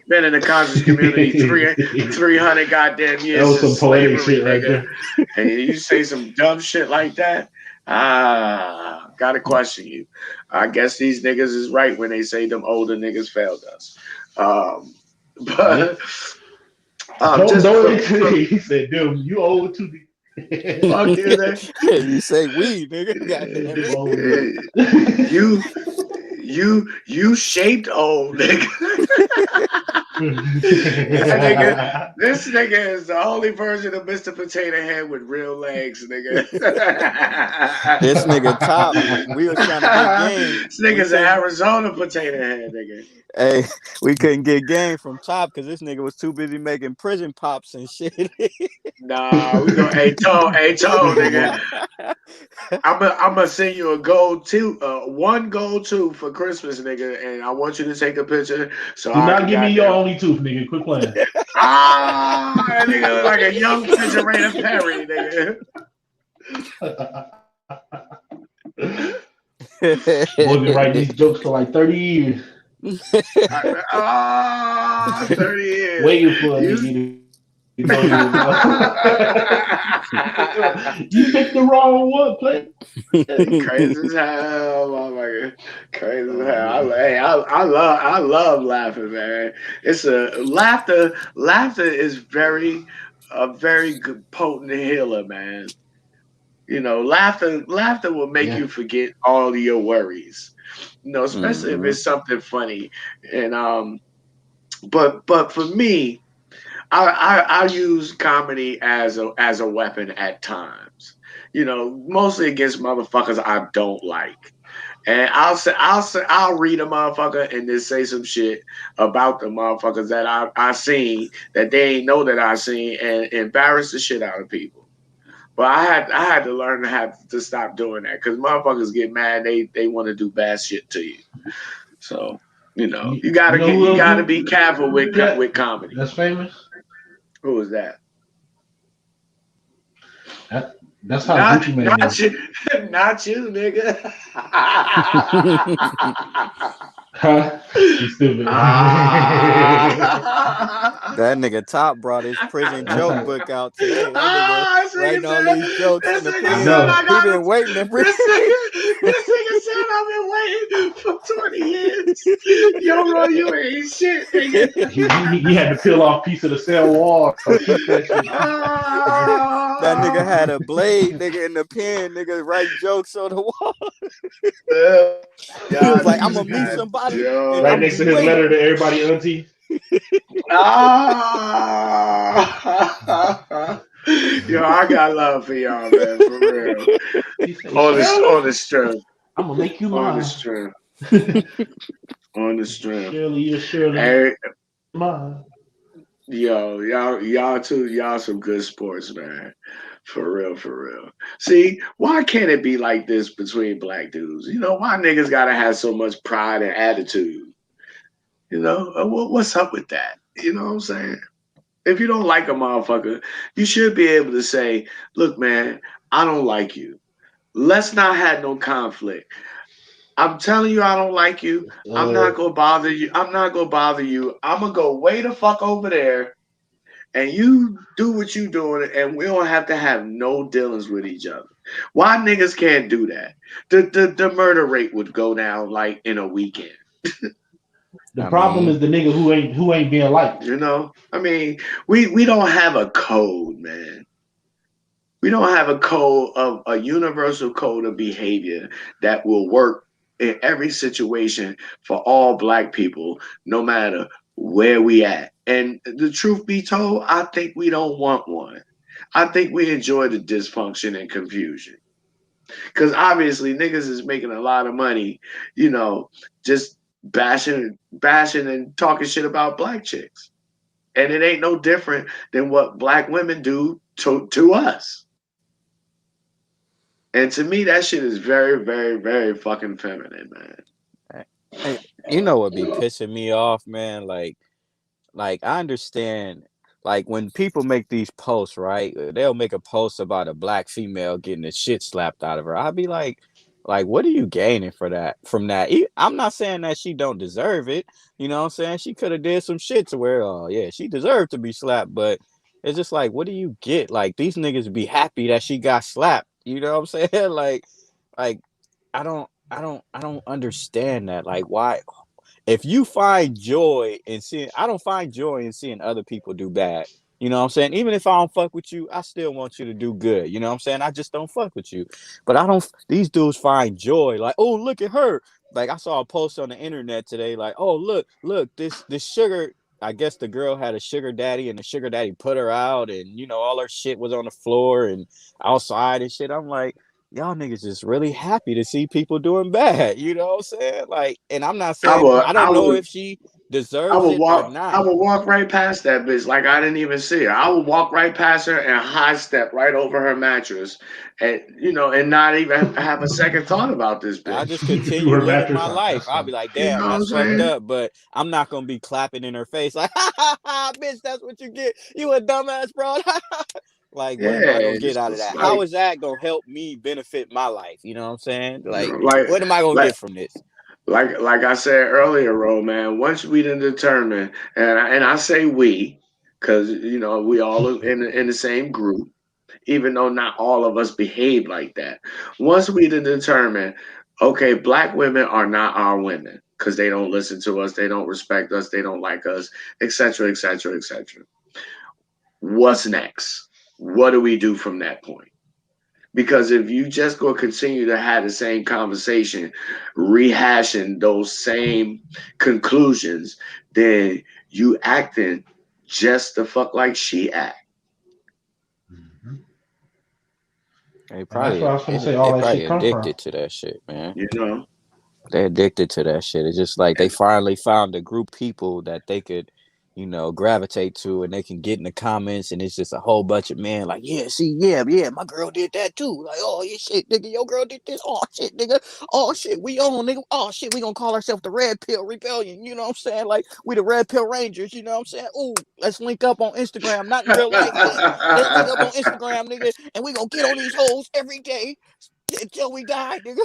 been in the conscious community 300 goddamn years That was some since poetic slavery, shit right nigga. there. And you say some dumb shit like that, gotta question you. I guess these niggas is right when they say them older niggas failed us. But He said, "Dude, you old to me." fuck you, nigga. You say we, nigga. Goddamn Them it. old niggas. You shaped old, nigga. This nigga is the only version of Mr. Potato Head with real legs, nigga. This nigga Top, we was trying to get game. This nigga's an Arizona Potato Head, nigga. Hey, we couldn't get game from Top because this nigga was too busy making prison pops and shit. Nah, we go Toe, nigga. I'm gonna send you a gold tooth, one gold tooth for Christmas, nigga, and I want you to take a picture. So do not give me your only tooth, nigga. Quit playing. That nigga look like a young refrigerator Perry, nigga. Boy, been writing these jokes for like 30 years. 30 years. Waiting for it. You picked the wrong one, play. Crazy as hell, motherfucker. Crazy as hell. I love laughing, man. It's laughter. Laughter is a very good potent healer, man. You know, laughter will make you forget all of your worries. You know, especially if it's something funny. And but for me, I use comedy as a weapon at times. You know, mostly against motherfuckers I don't like. And I'll read a motherfucker and then say some shit about the motherfuckers that I seen that they ain't know that I seen and embarrass the shit out of people. But I had to learn to stop doing that because motherfuckers get mad. They want to do bad shit to you. So you gotta be careful with comedy. That's famous. Who was that? That's how Gucci Mane is. Not you, nigga. Huh? You stupid. That nigga Top brought his prison joke book out today. That nigga writing all these jokes in the prison. He been waiting to bring. This nigga said I've been waiting for 20 years. Yo, bro, you ain't shit, nigga. He had to peel off a piece of the cell wall. Keep that shit. That nigga had a blade, nigga, in the pen, nigga, write jokes on the wall. He was like, I'm gonna meet somebody. Right next to his letter to everybody, auntie. Yo, I got love for y'all, man, for real. On the strength. I'm gonna make you mine. On the strength. On the strength. Shirley, you're Shirley. Mine. Yo, y'all some good sports, man. For real. See, why can't it be like this between black dudes? You know, why niggas gotta have so much pride and attitude? You know, what's up with that? You know what I'm saying? If you don't like a motherfucker, you should be able to say, look, man, I don't like you. Let's not have no conflict. I'm telling you I don't like you. I'm not gonna bother you. I'm gonna go way the fuck over there and you do what you doing and we don't have to have no dealings with each other. Why niggas can't do that? The murder rate would go down like in a weekend. The problem is the nigga who ain't being liked. You know, I mean, we don't have a code, man. We don't have a universal code of behavior that will work in every situation for all black people, no matter where we at. And the truth be told, I think we don't want one. I think we enjoy the dysfunction and confusion. Because obviously niggas is making a lot of money, you know, just bashing and talking shit about black chicks. And it ain't no different than what black women do to us. And to me, that shit is very, very, very fucking feminine, man. Hey, you know what be pissing me off, man? Like I understand, like when people make these posts, right? They'll make a post about a black female getting the shit slapped out of her. I'll be like, Like, what are you gaining from that? I'm not saying that she don't deserve it. You know what I'm saying? She could have did some shit to where, yeah, she deserved to be slapped. But it's just like, what do you get? Like, these niggas be happy that she got slapped. You know what I'm saying? Like, I don't understand that. Like, why? If you find joy in seeing, I don't find joy in seeing other people do bad. You know what I'm saying? Even if I don't fuck with you, I still want you to do good. You know what I'm saying? I just don't fuck with you. But I don't, these dudes find joy. Like, oh, look at her. Like, I saw a post on the internet today, like, oh, look, this sugar. I guess the girl had a sugar daddy and the sugar daddy put her out, and all her shit was on the floor and outside and shit. I'm like, y'all niggas just really happy to see people doing bad. You know what I'm saying? Like, and I'm not I saying, would, I I don't know would, if she deserves it or not. I would walk right past that bitch like I didn't even see her. I would walk right past her and high step right over her mattress, and and not even have a second thought about this I bitch. just Through continue her living mattress, my like life. that's I'll be funny. like, You know damn, what I'm that's fucked saying? up. But I'm not gonna be clapping in her face like, ha ha ha, bitch, that's what you get. You a dumbass, bro. Like, what am I Yeah, gonna get it's out of just that? How like is that gonna help me benefit my life? You know what I'm saying? you Like, know, like what am I gonna like get from this? like I said earlier, Ro, man. Once we done determine, and I say we, because we all in the same group, even though not all of us behave like that. Once we determine, okay, black women are not our women because they don't listen to us, they don't respect us, they don't like us, etc., etc., etc. What's next? What do we do from that point? Because if you just go continue to have the same conversation, rehashing those same conclusions, then you acting just the fuck like she act. Mhm. They And that's probably what I was gonna say. they All that probably shit come from. addicted to that shit, man. You know? They addicted to that shit. It's just like they finally found a group of people that they could, gravitate to, and they can get in the comments, and it's just a whole bunch of men like, yeah, see, yeah, my girl did that too. Like, oh, yeah, shit, nigga, your girl did this. Oh shit, nigga. Oh shit, we on, nigga. Oh shit, we gonna call ourselves the Red Pill Rebellion. You know what I'm saying? Like, we the Red Pill Rangers. You know what I'm saying? Ooh, let's link up on Instagram, not in real life, but let's link up on Instagram, nigga, and we gonna get on these hoes every day until we die, nigga.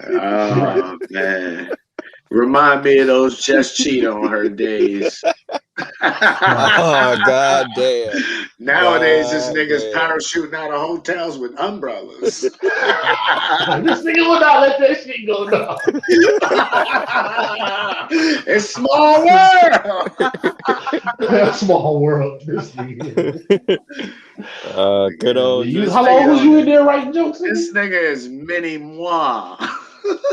Oh man. Remind me of those just cheat on her days. Right. Oh god damn. Nowadays, this God nigga's damn. parachuting out of hotels with umbrellas. This nigga will not let that shit go now. It's small world. Small world. This nigga. Good old You, This how just long cheat was nigga, on you in her. there writing jokes, nigga? this nigga is mini moi.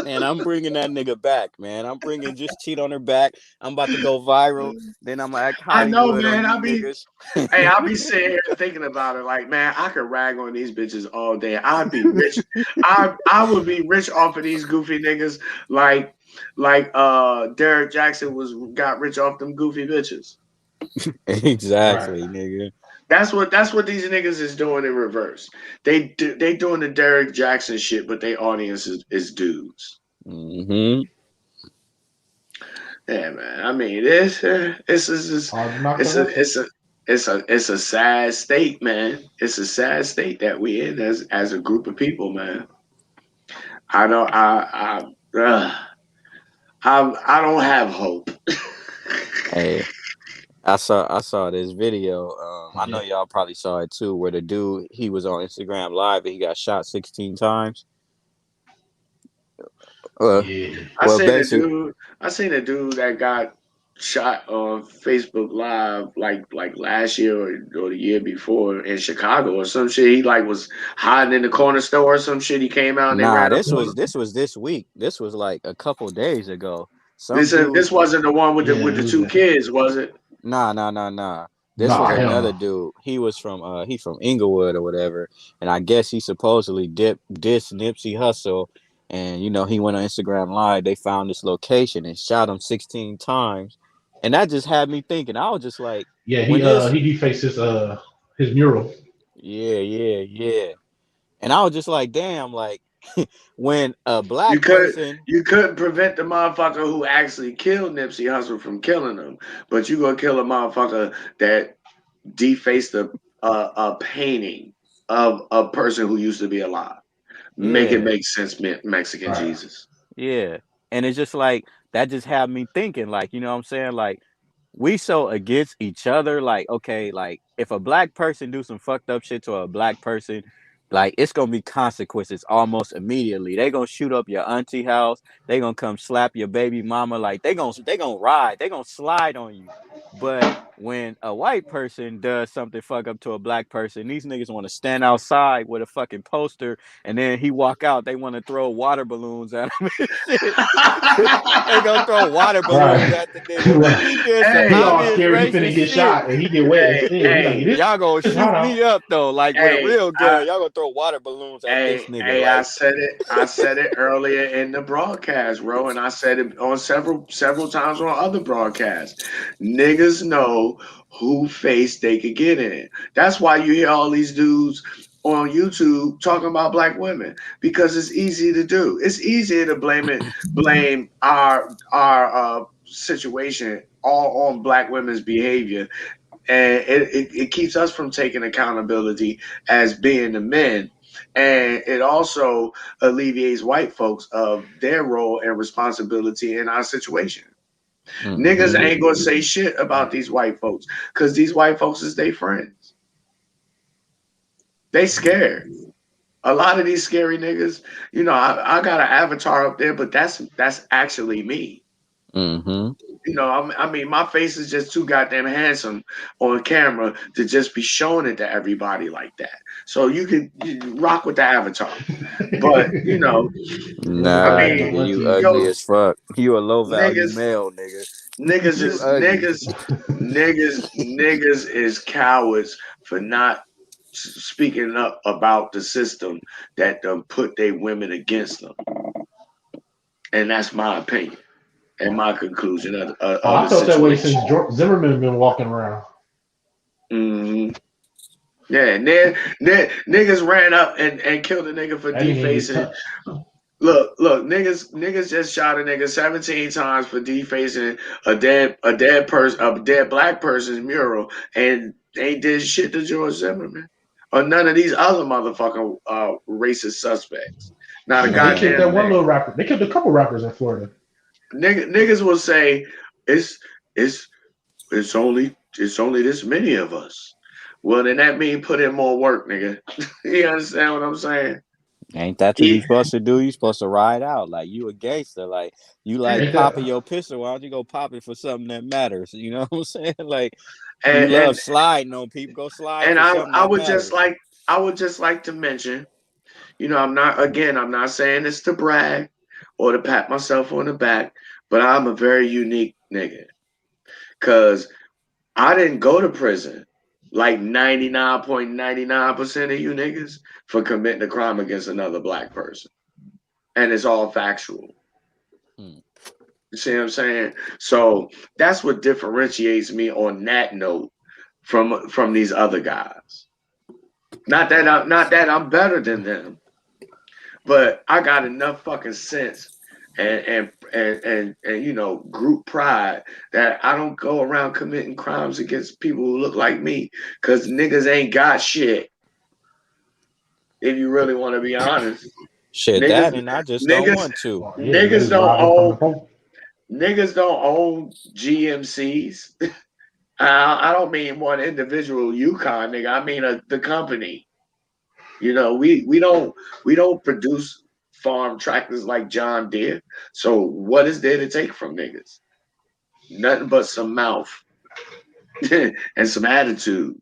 Man, I'm bringing that nigga back, man. I'm bringing just cheat on her back. I'm about to go viral. Then I'm gonna act I know, Hollywood on man. you niggas. I'll be sitting here thinking about it. Like, man, I could rag on these bitches all day. I'd be rich. I would be rich off of these goofy niggas. Like Derek Jackson got rich off them goofy bitches. Right. Exactly, nigga. That's what these niggas is doing in reverse. They doing the Derek Jackson shit, but their audience is dudes. Hmm. Yeah, man. I mean, this Hard to knock the it's a hustle. it's a it's a sad state, man. It's a sad state that we in as a group of people, man. I don't I don't have hope. Hey, I saw this video. I know Yeah. y'all probably saw it too, where the dude he was on Instagram Live and he got shot 16 times. Uh, Yeah. I well, seen a basically, dude. I seen a dude that got shot on Facebook Live like last year or the year before in Chicago or some shit. He like was hiding in the corner store or some shit. He came out and they nah, ran up this on was him. this was this week. This was like a couple days ago. Some This dude, wasn't the one with the Yeah. with It the was two a, kids, was it? nah. This was nah, hell another no. dude. He from Inglewood or whatever, and I guess he supposedly dissed Nipsey Hussle, and he went on Instagram Live. They found this location and shot him 16 times, and that just had me thinking. I was just like, Yeah, when this, he defaced his mural. yeah, and I was just like, damn, like when a You black could person. you couldn't prevent the motherfucker who actually killed Nipsey Hussle from killing him, but you gonna kill a motherfucker that defaced a painting of a person who used to be alive. Make it make sense, Mexican Right. Jesus. Yeah. And it's just like that just had me thinking, like, you know what I'm saying? Like, we so against each other. Like, okay, like if a black person do some fucked up shit to a black person, like it's gonna be consequences almost immediately. They gonna shoot up your auntie house, they gonna come slap your baby mama, like they gonna ride, they gonna slide on you. But when a white person does something fuck up to a black person, these niggas want to stand outside with a fucking poster, and then he walk out, they want to throw water balloons at him and shit. They gonna throw water balloons Right. at the nigga. He did some He Hey, all obvious scared he finna racist get shit. shot and he get wet hey, instead. He like, hey, this Y'all gonna is hot shoot out. me up though, like with a hey, real gun. Y'all gonna throw water balloons at this nigga, I like. said it. I said it earlier in the broadcast, bro, and I said it on several times on other broadcasts. Niggas know who face they could get in. That's why you hear all these dudes on YouTube talking about black women, because it's easy to do. It's easier to blame our situation all on black women's behavior, and it keeps us from taking accountability as being the men, and it also alleviates white folks of their role and responsibility in our situation. Niggas Mm-hmm. ain't gonna say shit about these white folks because these white folks is their friends. They scared. A lot of these scary niggas, I got an avatar up there, but that's actually me. Mm-hmm. I mean, my face is just too goddamn handsome on camera to just be showing it to everybody like that. So you rock with the avatar. But, I Nah, mean, nigga, you yo, ugly as fuck. You a low value niggas, male, nigga. niggas You is ugly. niggas is cowards for not speaking up about the system that put their women against them. And that's my opinion and my conclusion Oh, of I the felt that way since situation. Zimmerman been walking around. Hmm. Yeah, niggas ran up and killed a nigga for That didn't get defacing. touched. Look, niggas just shot a nigga 17 times for defacing a dead black person's mural, and they did shit to George Zimmerman or none of these other motherfucking racist suspects. Not a Shit, they killed goddamn that one thing. little rapper. They killed a couple rappers in Florida. Niggas will say it's it's it's only this many of us. Well, then that mean put in more work, nigga. You understand what I'm saying? Ain't that what you supposed to do? You supposed to ride out like you a gangster. Like you like Ain't that? popping your pistol. Why don't you go pop it for something that matters? You know what I'm saying? Like you And love and sliding on people. Go slide and for I something I that would just matters. like to mention, I'm not saying this to brag or to pat myself on the back, but I'm a very unique nigga because I didn't go to prison like 99.99% of you niggas for committing a crime against another black person, and it's all factual. Hmm. You see what I'm saying? So that's what differentiates me on that note from these other guys. Not that I'm better than them, but I got enough fucking sense and group pride that I don't go around committing crimes against people who look like me, because niggas ain't got shit. If you really want to be honest, Shit, niggas that and I just don't niggas want to. Oh, yeah, niggas niggas don't robbing from the own phone. niggas don't own GMCs. I don't mean one individual Yukon nigga. I mean the company. We don't produce farm tractors like John Deere. So what is there to take from niggas? Nothing but some mouth and some attitude.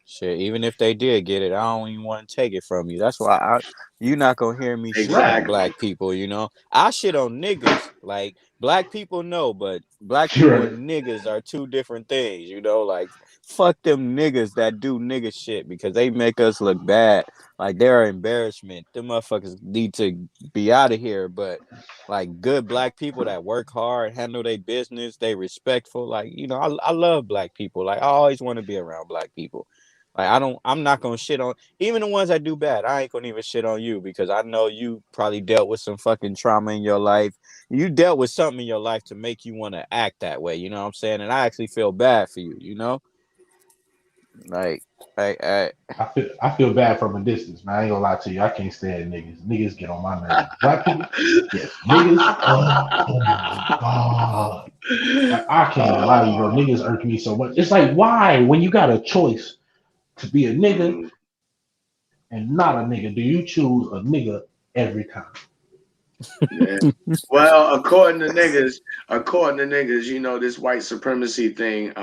Shit, even if they did get it, I don't even want to take it from you. That's why you're not gonna hear me shit on Right. Exactly. black people. You know, I shit on niggas. Like black people know, but black people Right. and niggas are two different things. You know, like fuck them niggas that do nigga shit because they make us look bad. Like they're an embarrassment. Them motherfuckers need to be out of here. But like good black people that work hard, handle their business, they respectful. Like I love black people. Like I always want to be around black people. Like I'm not gonna shit on even the ones that do bad. I ain't gonna even shit on you because I know you probably dealt with some fucking trauma in your life. You dealt with something in your life to make you want to act that way. You know what I'm saying? And I actually feel bad for you. You know, like Hey. I feel bad from a distance, man. I ain't gonna lie to you. I can't stand niggas. Niggas get on my nerves. Black people, yes. Niggas, oh my god. Like, I can't even lie to you, bro. Niggas irk me so much. It's like, why, when you got a choice to be a nigga and not a nigga, do you choose a nigga every time? Yeah. Well, according to niggas, this white supremacy thing,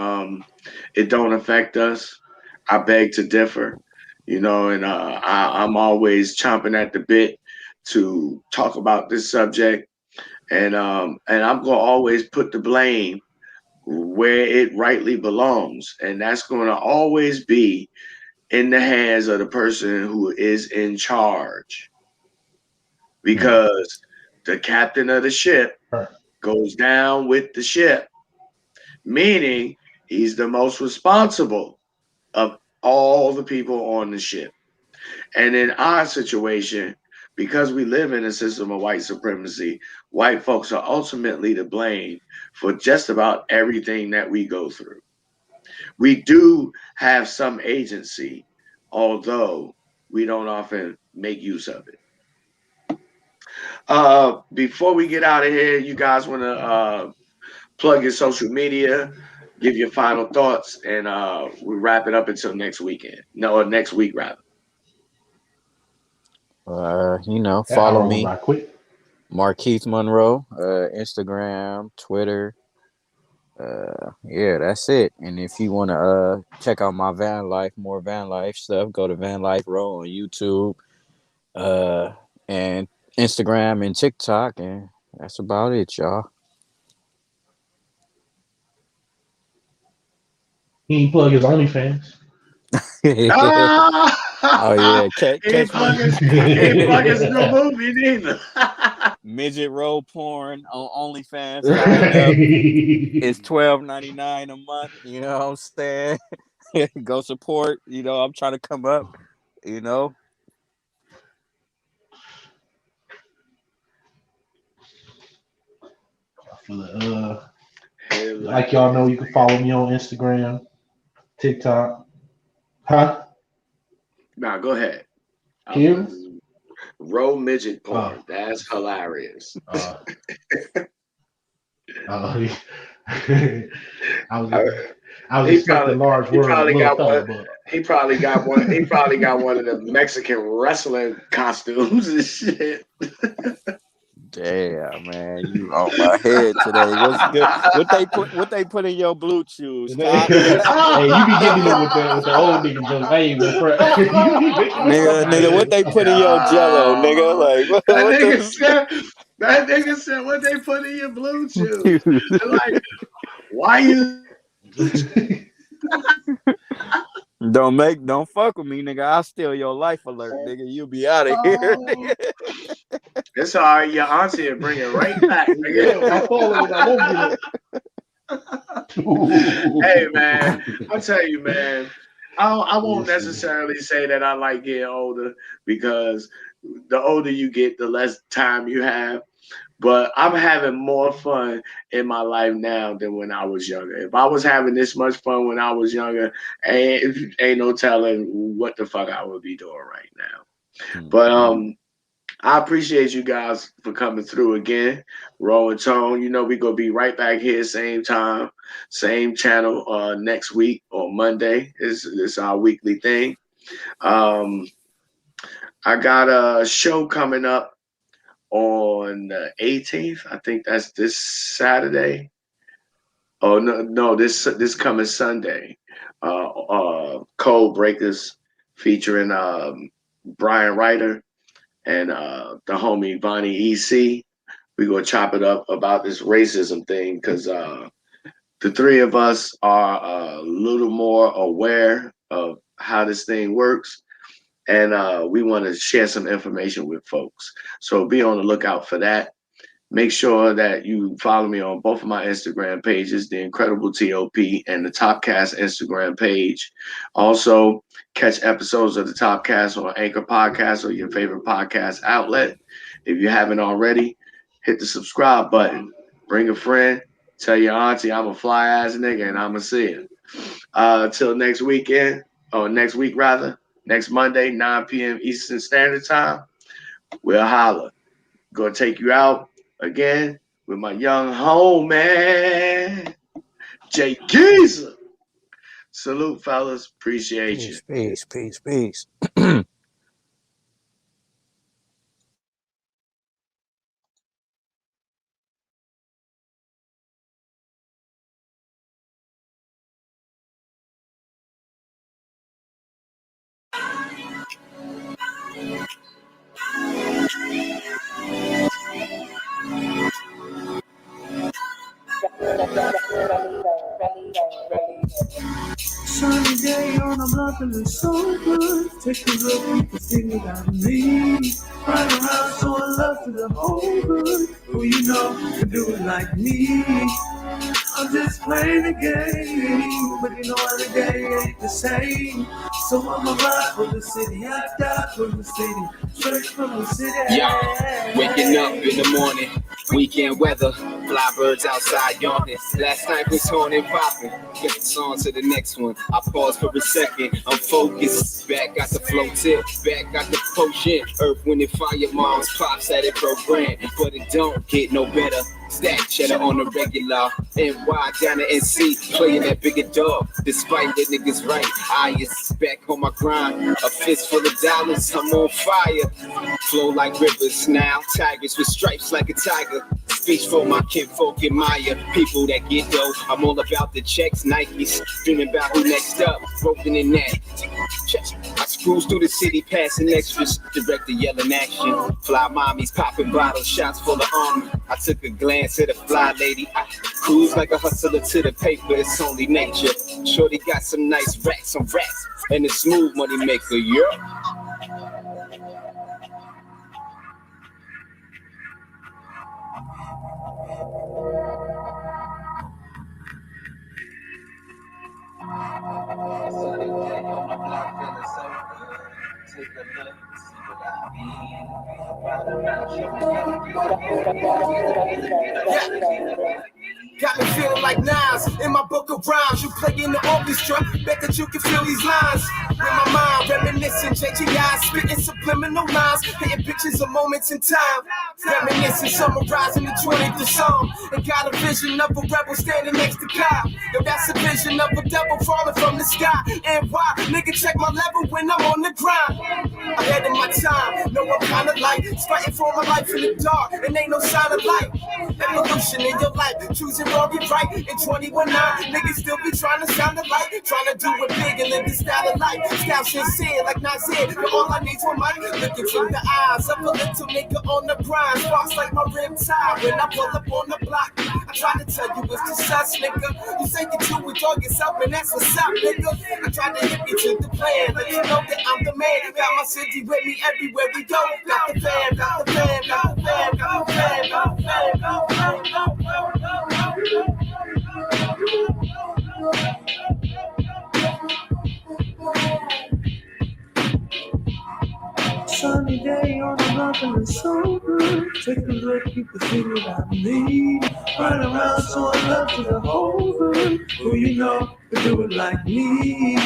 it don't affect us. I beg to differ, and I'm always chomping at the bit to talk about this subject, and I'm gonna always put the blame where it rightly belongs, and that's gonna always be in the hands of the person who is in charge, because the captain of the ship Right. goes down with the ship, meaning he's the most responsible of all the people on the ship. And in our situation, because we live in a system of white supremacy, white folks are ultimately to blame for just about everything that we go through. We do have some agency, although we don't often make use of it. Before we get out of here, you guys want to plug your social media, give your final thoughts, and we wrap it up until next weekend. No, next week rather. That Follow hour went me, by quick. Markeith Monroe, Instagram, Twitter. Yeah, that's it. And if you want to check out my more van life stuff, go to Van Life Row on YouTube, and Instagram and TikTok, and that's about it, y'all. He ain't plug his OnlyFans. Oh yeah, Ain't catch me. plug his no movie neither. Midget roll porn on OnlyFans. Sign up. It's $12.99 a month. You know what I'm saying? Go support. I'm trying to come up. You know. Like y'all know, you can follow me on Instagram, TikTok. Huh? Nah, go ahead. Here? Row midget porn. That's hilarious. I was expecting large word, little fella, but he probably got one. He probably got one of the Mexican wrestling costumes and shit. Damn, man, you on my head today. What's good? What they put in your blue chews? hey, you be getting them with the old nigga jokes. I ain't even front. nigga, what they put in your Jello, nigga? Like what that nigga said what they put in your blue chews. Like, why you? Don't fuck with me, nigga. I'll steal your life alert, nigga. You'll be out of here. It's all right. Your auntie will bring it right back, nigga. Yeah, I follow it. I won't get it. Hey, man, I'll tell you, man. I won't necessarily say that I like getting older, because the older you get, the less time you have. But I'm having more fun in my life now than when I was younger. If I was having this much fun when I was younger, ain't no telling what the fuck I would be doing right now. But I appreciate you guys for coming through again. Roe and Tone, we gonna be right back here, same time, same channel next week on Monday. It's our weekly thing. I got a show coming up on the 18th. I think that's this Saturday. Oh no, this coming Sunday. Code Breakers featuring Brian Ryder and the homie Bonnie EC. We gonna chop it up about this racism thing, because the three of us are a little more aware of how this thing works, and we want to share some information with folks. So be on the lookout for that. Make sure that you follow me on both of my Instagram pages, The Incredible T.O.P and the Top Cast Instagram page. Also, catch episodes of the Top Cast on Anchor Podcast or your favorite podcast outlet. If you haven't already, hit the subscribe button. Bring a friend. Tell your auntie I'm a fly ass nigga and I'm a see you. Till next weekend, next week rather, next Monday, 9 p.m. Eastern Standard Time, we'll holler. Gonna take you out again with my young homie, Jay Geezer. Salute, fellas. Appreciate you. Peace. Sunny day on a block and it's so good. Take a look, you can see what I mean. Ride around, showing love to the whole hood. Who you know can do it like me? I'm just playing the game, but you know every day ain't the same. So I'ma ride for the city, I die for the city, straight from the city. Yeah, waking up in the morning, weekend weather, fly birds outside yawning. Last night was on and popping, get the song to the next one. I pause for a second, I'm focused. Back got the flow tip, back got the potion. Earth, wind, and fire, moms, pops at it program, but it don't get no better. Stack cheddar on the regular, NY down to NC, playing that bigger dog. Despite the niggas right, I is back on my grind. A fist full of dollars, I'm on fire. Flow like rivers now, tigers with stripes like a tiger. Speech for my kinfolk admire, people that get dough. I'm all about the checks, Nikes, dreaming about who next up, broken in that. I cruise through the city, passing extras, director yelling action. Fly mommies popping bottle shots full of armor. I took a glance at a fly lady. I cruise like a hustler to the paper, it's only nature. Shorty got some nice racks on racks and a smooth money maker, yeah. Got me feeling like Nas in my book of rhymes. You play in the orchestra, bet that you can feel these lines. In my mind, reminiscing, JGI, spitting subliminal lines, hitting pictures of moments in time. Reminiscing, summarizing the 20th song. And got a vision of a rebel standing next to God. Yo, that's a vision of a devil falling from the sky. And why? Nigga, check my level when I'm on the grind. Ahead of my time, know I'm kinda like fighting for my life in the dark, and ain't no sign of light. Evolution in your life, choosing wrong and right. In 21 niggas still be trying to sound alike, trying to do it big and live the style of life. Style sincere like Nasir, but all I need's one mic. Looking from the eyes of a little nigga on the grind, sparks like my rib tie when I pull up on the block. I try to tell you it's the sus, nigga. You say you do it all yourself, and that's what's up, nigga. I try to hit you to the plan, let you know that I'm the man. Got my city with me everywhere we go. Got the fam, got the fam, got the fam, got the fam, got the fam, got the fam, got the fam. Sunny day on the mountain is so good. Take a look, you can see what I mean. Ride around, showing love to the whole hood. Who you know can do it like me?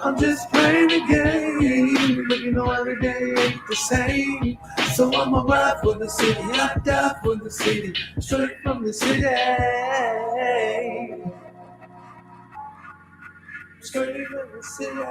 I'm just playing the game, but you know every day ain't the same. So I'ma ride for the city, I die for the city, straight from the city. Straight from the city.